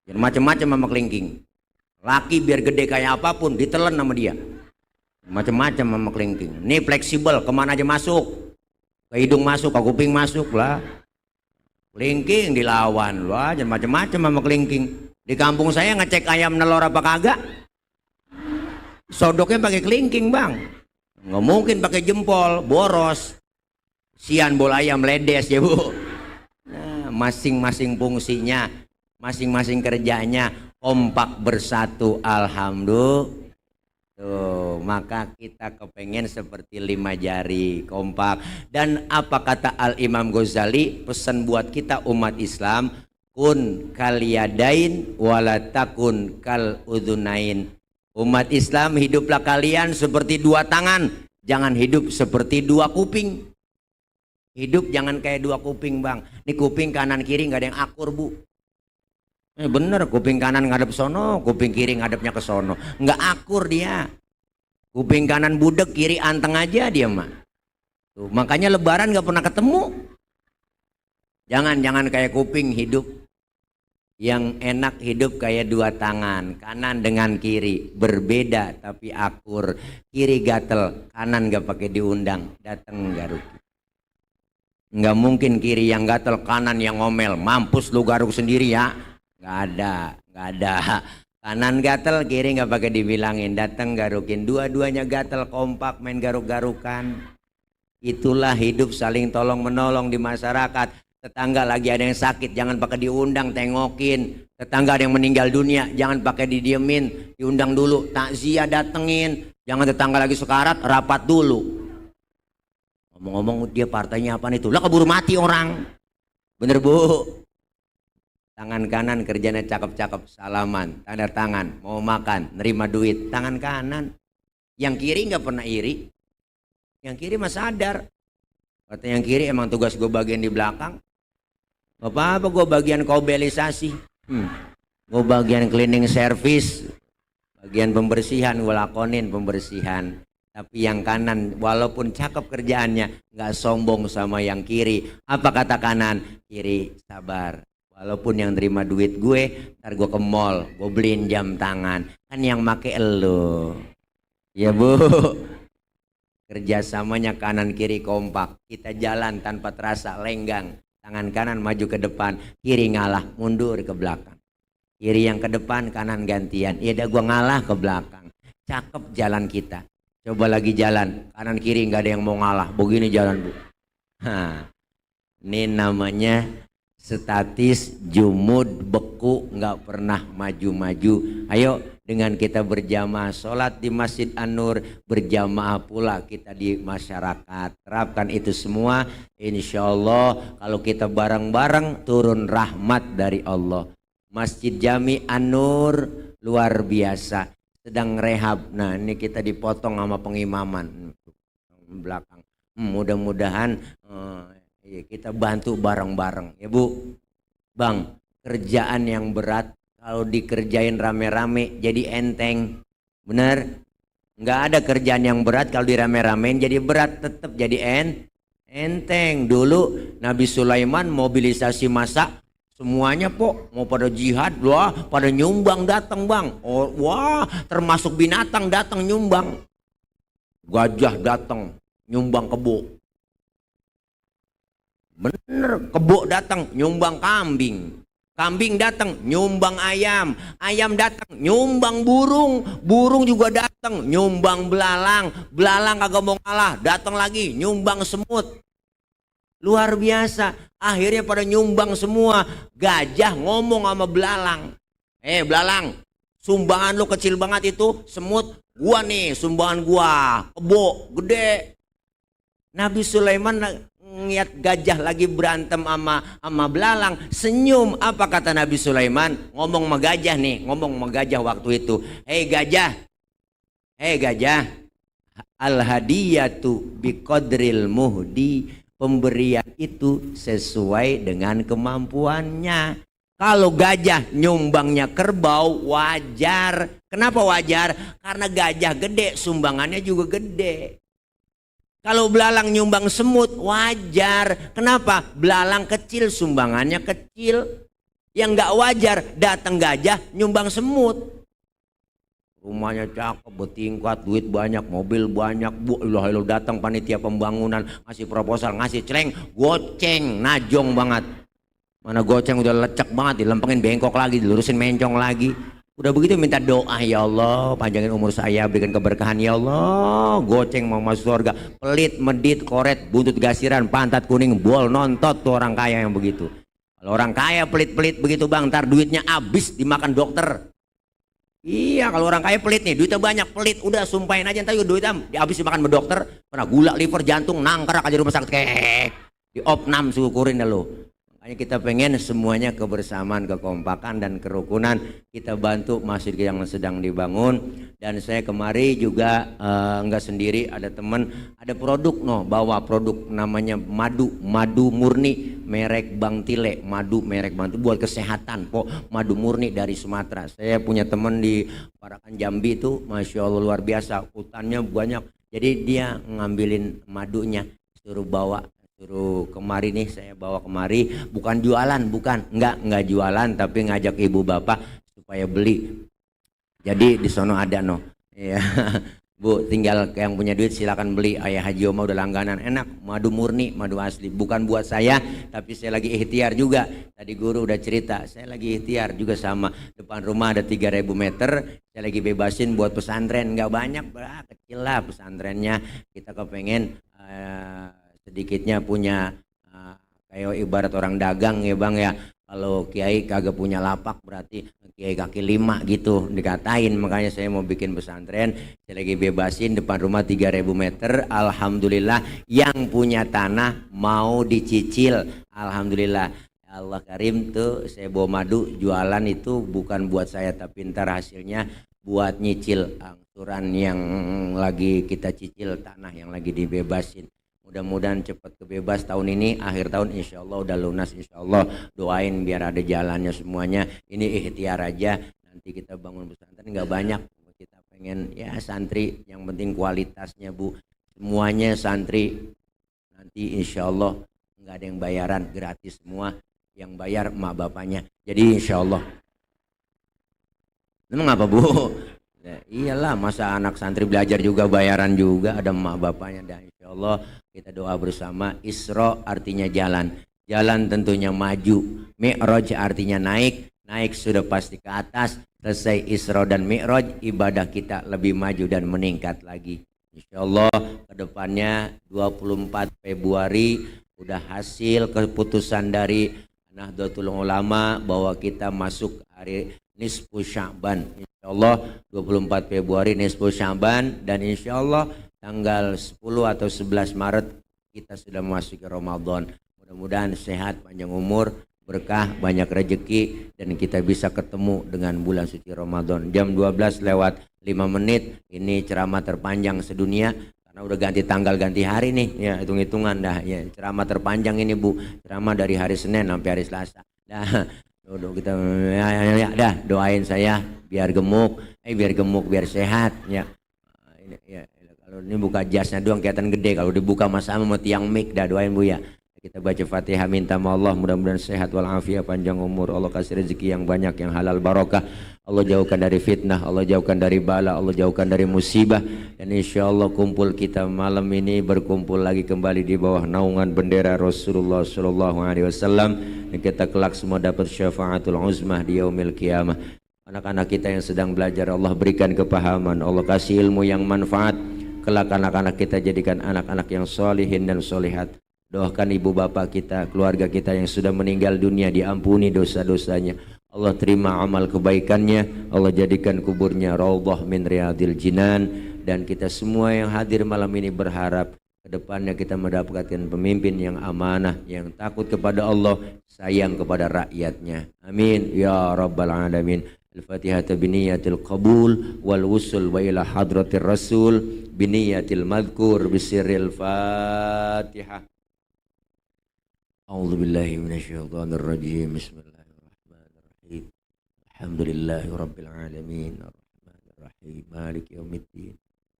Jangan macam-macam sama kelingking. Laki biar gede kayak apapun ditelan sama dia. Macam-macam sama kelingking. Ini fleksibel, kemana aja masuk. Ke hidung masuk, ke kuping masuk lah. Kelingking dilawan, wah jangan macam-macam sama kelingking. Di kampung saya ngecek ayam nelor apa kagak, sodoknya pakai kelingking bang. Nggak mungkin pakai jempol, boros. Sian bola ayam ledes ya bu. Nah, masing-masing fungsinya, masing-masing kerjanya, kompak bersatu, alhamdulillah. Tuh, maka kita kepengen seperti 5 jari kompak. Dan apa kata Al Imam Ghazali, pesan buat kita umat Islam, kun kaliyadain walatakun kal udhunain. Umat Islam, hiduplah kalian seperti 2 tangan, jangan hidup seperti 2 kuping. Hidup jangan kayak 2 kuping bang. Ini kuping kanan kiri nggak ada yang akur bu. Bener, kuping kanan ngadep sono, kuping kiri ngadepnya ke sono, nggak akur dia. Kuping kanan budek, kiri anteng aja dia mah. Tuh, makanya lebaran nggak pernah ketemu. Jangan kayak kuping hidup. Yang enak hidup kayak 2 tangan, kanan dengan kiri berbeda tapi akur. Kiri gatel, kanan nggak pakai diundang, datang garuk. Nggak mungkin kiri yang gatel, kanan yang ngomel. Mampus lu garuk sendiri ya. Nggak ada. Kanan gatel, kiri nggak pakai dibilangin, datang garukin. Dua-duanya gatel, kompak main garuk-garukan. Itulah hidup saling tolong menolong di masyarakat. Tetangga lagi ada yang sakit, jangan pakai diundang, tengokin. Tetangga ada yang meninggal dunia, jangan pakai didiemin, diundang dulu. Takziah datengin. Jangan tetangga lagi sekarat, rapat dulu. Ngomong-ngomong dia partainya apa itu? Lah keburu mati orang. Bener bu. Tangan kanan kerjanya cakep-cakep, salaman, tanda tangan, mau makan, nerima duit, tangan kanan. Yang kiri nggak pernah iri, yang kiri mah sadar. Kata yang kiri, emang tugas gue bagian di belakang. Gak apa-apa, gue bagian kobelisasi, gue bagian cleaning service, bagian pembersihan, gue lakonin pembersihan. Tapi yang kanan walaupun cakep kerjaannya, nggak sombong sama yang kiri. Apa kata kanan? Kiri sabar. Walaupun yang terima duit gue, ntar gue ke mall, gue beliin jam tangan. Kan yang make elo. Ya bu. Kerjasamanya kanan kiri kompak. Kita jalan tanpa terasa lenggang. Tangan kanan maju ke depan, kiri ngalah, mundur ke belakang. Kiri yang ke depan, kanan gantian. Ya udah gue ngalah ke belakang. Cakep jalan kita. Coba lagi jalan, kanan kiri nggak ada yang mau ngalah. Begini jalan bu. Ini namanya statis, jumud, beku, nggak pernah maju-maju. Ayo dengan kita berjamaah sholat di Masjid An-Nur, berjamaah pula kita di masyarakat. Terapkan itu semua, insya Allah kalau kita bareng-bareng turun rahmat dari Allah. Masjid Jami An-Nur luar biasa, sedang rehab. Nah ini kita dipotong sama pengimaman belakang. Mudah-mudahan kita bantu bareng-bareng ya bu. Bang, kerjaan yang berat kalau dikerjain rame-rame jadi enteng. Bener? Nggak ada kerjaan yang berat kalau dirame-ramein jadi berat, tetap jadi enteng. Dulu Nabi Sulaiman mobilisasi massa semuanya po mau pada jihad, wah pada nyumbang datang bang. Oh, wah termasuk binatang datang nyumbang. Gajah datang nyumbang kebo. Bener, kebo datang nyumbang kambing, kambing datang nyumbang ayam, ayam datang nyumbang burung, burung juga datang nyumbang belalang, belalang kagak mau ngalah datang lagi nyumbang semut. Luar biasa, akhirnya pada nyumbang semua. Gajah ngomong sama belalang, belalang, sumbangan lu kecil banget itu, semut gua nih sumbangan gua, kebo gede. Nabi Sulaiman ngeliat gajah lagi berantem sama belalang, senyum. Apa kata Nabi Sulaiman? Ngomong sama gajah nih, ngomong sama gajah waktu itu. Hei gajah, al hadiyatu biqadril muhdi, pemberian itu sesuai dengan kemampuannya. Kalau gajah nyumbangnya kerbau wajar. Kenapa wajar? Karena gajah gede, sumbangannya juga gede. Kalau belalang nyumbang semut wajar. Kenapa? Belalang kecil, sumbangannya kecil. Yang nggak wajar datang gajah nyumbang semut. Rumahnya cakep, bertingkat, duit banyak, mobil banyak. Bu, ilah datang panitia pembangunan, ngasih proposal, ngasih celeng, goceng, najong banget. Mana goceng udah lecek banget, dilempengin bengkok lagi, dilurusin mencong lagi. Udah begitu minta doa, ya Allah panjangin umur saya, berikan keberkahan ya Allah. Goceng mau masuk surga, pelit, medit, koret, buntut gasiran, pantat kuning, bol nontot tuh orang kaya yang begitu. Kalau orang kaya pelit-pelit begitu bang, ntar duitnya habis dimakan dokter. Iya, kalau orang kaya pelit nih, duitnya banyak, pelit, udah sumpahin aja ntar duitnya habis dimakan sama dokter. Pernah gula, liver, jantung, nangkrak aja rumah sakit, kek di opnam syukurin dah lo. Makanya kita pengen semuanya kebersamaan, kekompakan dan kerukunan. Kita bantu masjid yang sedang dibangun. Dan saya kemari juga enggak sendiri, ada teman, ada produk bawa produk namanya madu murni merek Bang Tile, madu merek Bang Tile buat kesehatan, madu murni dari Sumatera. Saya punya teman di Parakan Jambi itu, masya Allah luar biasa, hutannya banyak. Jadi dia ngambilin madunya, suruh kemari nih, saya bawa kemari, bukan jualan, enggak jualan, tapi ngajak ibu bapak supaya beli. Jadi di sono ada ya. Bu, tinggal yang punya duit silakan beli. Ayah Haji Oma udah langganan, enak, madu murni, madu asli, bukan buat saya, tapi saya lagi ikhtiar juga. Tadi guru udah cerita, saya lagi ikhtiar juga sama. Depan rumah ada 3.000 meter, saya lagi bebasin buat pesantren, nggak banyak, kecil lah pesantrennya. Kita kepengen sedikitnya punya kayak ibarat orang dagang ya bang ya. Kalau kiai kagak punya lapak berarti kiai kaki 5 gitu dikatain. Makanya saya mau bikin pesantren, saya lagi bebasin depan rumah 3.000 meter. Alhamdulillah yang punya tanah mau dicicil, alhamdulillah. Allah Karim tuh saya bawa madu jualan itu bukan buat saya, tapi ntar hasilnya buat nyicil angsuran yang lagi kita cicil, tanah yang lagi dibebasin. Mudah-mudahan cepat kebebas tahun ini, akhir tahun insya Allah udah lunas, insya Allah. Doain biar ada jalannya semuanya. Ini ikhtiar aja, nanti kita bangun pesantren nggak banyak, kita pengen ya santri, yang penting kualitasnya Bu, semuanya santri. Nanti insya Allah nggak ada yang bayaran, gratis semua, yang bayar emak bapaknya. Jadi insya Allah. Emang apa Bu? Ya, iyalah, masa anak santri belajar juga bayaran juga, ada emak bapaknya. Dan insya Allah kita doa bersama. Isra artinya jalan, jalan tentunya maju. Mi'raj artinya naik, naik sudah pasti ke atas. Selesai Isra dan Mi'raj, ibadah kita lebih maju dan meningkat lagi. Insya Allah kedepannya 24 Februari udah hasil keputusan dari Nahdlatul Ulama bahwa kita masuk hari Nisfu Sya'ban. Insyaallah 24 Februari Nisfu Sya'ban, dan insyaallah tanggal 10 atau 11 Maret kita sudah memasuki Ramadan. Mudah-mudahan sehat, panjang umur, berkah, banyak rezeki, dan kita bisa ketemu dengan bulan suci Ramadan. Jam 12 lewat 5 menit ini ceramah terpanjang sedunia, karena udah ganti tanggal, ganti hari nih ya, hitung-hitungan dah ya. Ceramah terpanjang ini Bu, ceramah dari hari Senin sampai hari Selasa. Dah kita dah doain saya biar gemuk, biar sehat ya. Ini ya, kalau ini buka jasnya doang kelihatan gede, kalau dibuka sama tiang mic. Dah doain Bu ya. Kita baca Fatihah, minta sama Allah mudah-mudahan sehat walafiat, panjang umur, Allah kasih rezeki yang banyak, yang halal barokah, Allah jauhkan dari fitnah, Allah jauhkan dari bala, Allah jauhkan dari musibah. Dan insya Allah kumpul kita malam ini berkumpul lagi kembali di bawah naungan bendera Rasulullah SAW, dan kita kelak semua dapat syafaatul uzmah di yaumil qiyamah. Anak-anak kita yang sedang belajar, Allah berikan kepahaman, Allah kasih ilmu yang manfaat. Kelak anak-anak kita jadikan anak-anak yang solihin dan solihat. Doakan ibu bapak kita, keluarga kita yang sudah meninggal dunia, diampuni dosa-dosanya, Allah terima amal kebaikannya, Allah jadikan kuburnya raudhah min riyadil jinan. Dan kita semua yang hadir malam ini berharap kedepannya kita mendapatkan pemimpin yang amanah, yang takut kepada Allah, sayang kepada rakyatnya. Amin ya rabbal alamin. Al-Fatihah biniyatil qabul wal wusul wa ila hadratir rasul biniyatil madhkur bisirril Fatihah. A'udzu billahi minasyaitonir rajim. Bismillahirrahmanirrahim. Alhamdulillahirabbil alamin. Arrahmanirrahim. Maliki yaumiddin.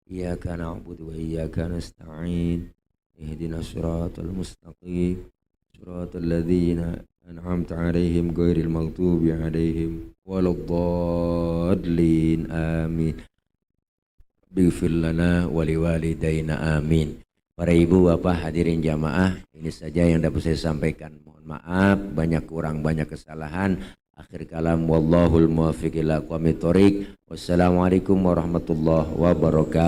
iyyaka na'budu wa iyyaka nasta'in ihdinas siratal mustaqim siratal ladzina an'amta 'alaihim ghairil maghdubi 'alaihim waladdallin amin. Bighfir lana wa liwalidayna amin. Para ibu bapak hadirin jamaah, ini saja yang dapat saya sampaikan. Mohon maaf banyak kurang banyak kesalahan. Akhir kalam wallahul muwaffiq ila aqwamit thoriq. Wassalamualaikum warahmatullahi wabarakatuh.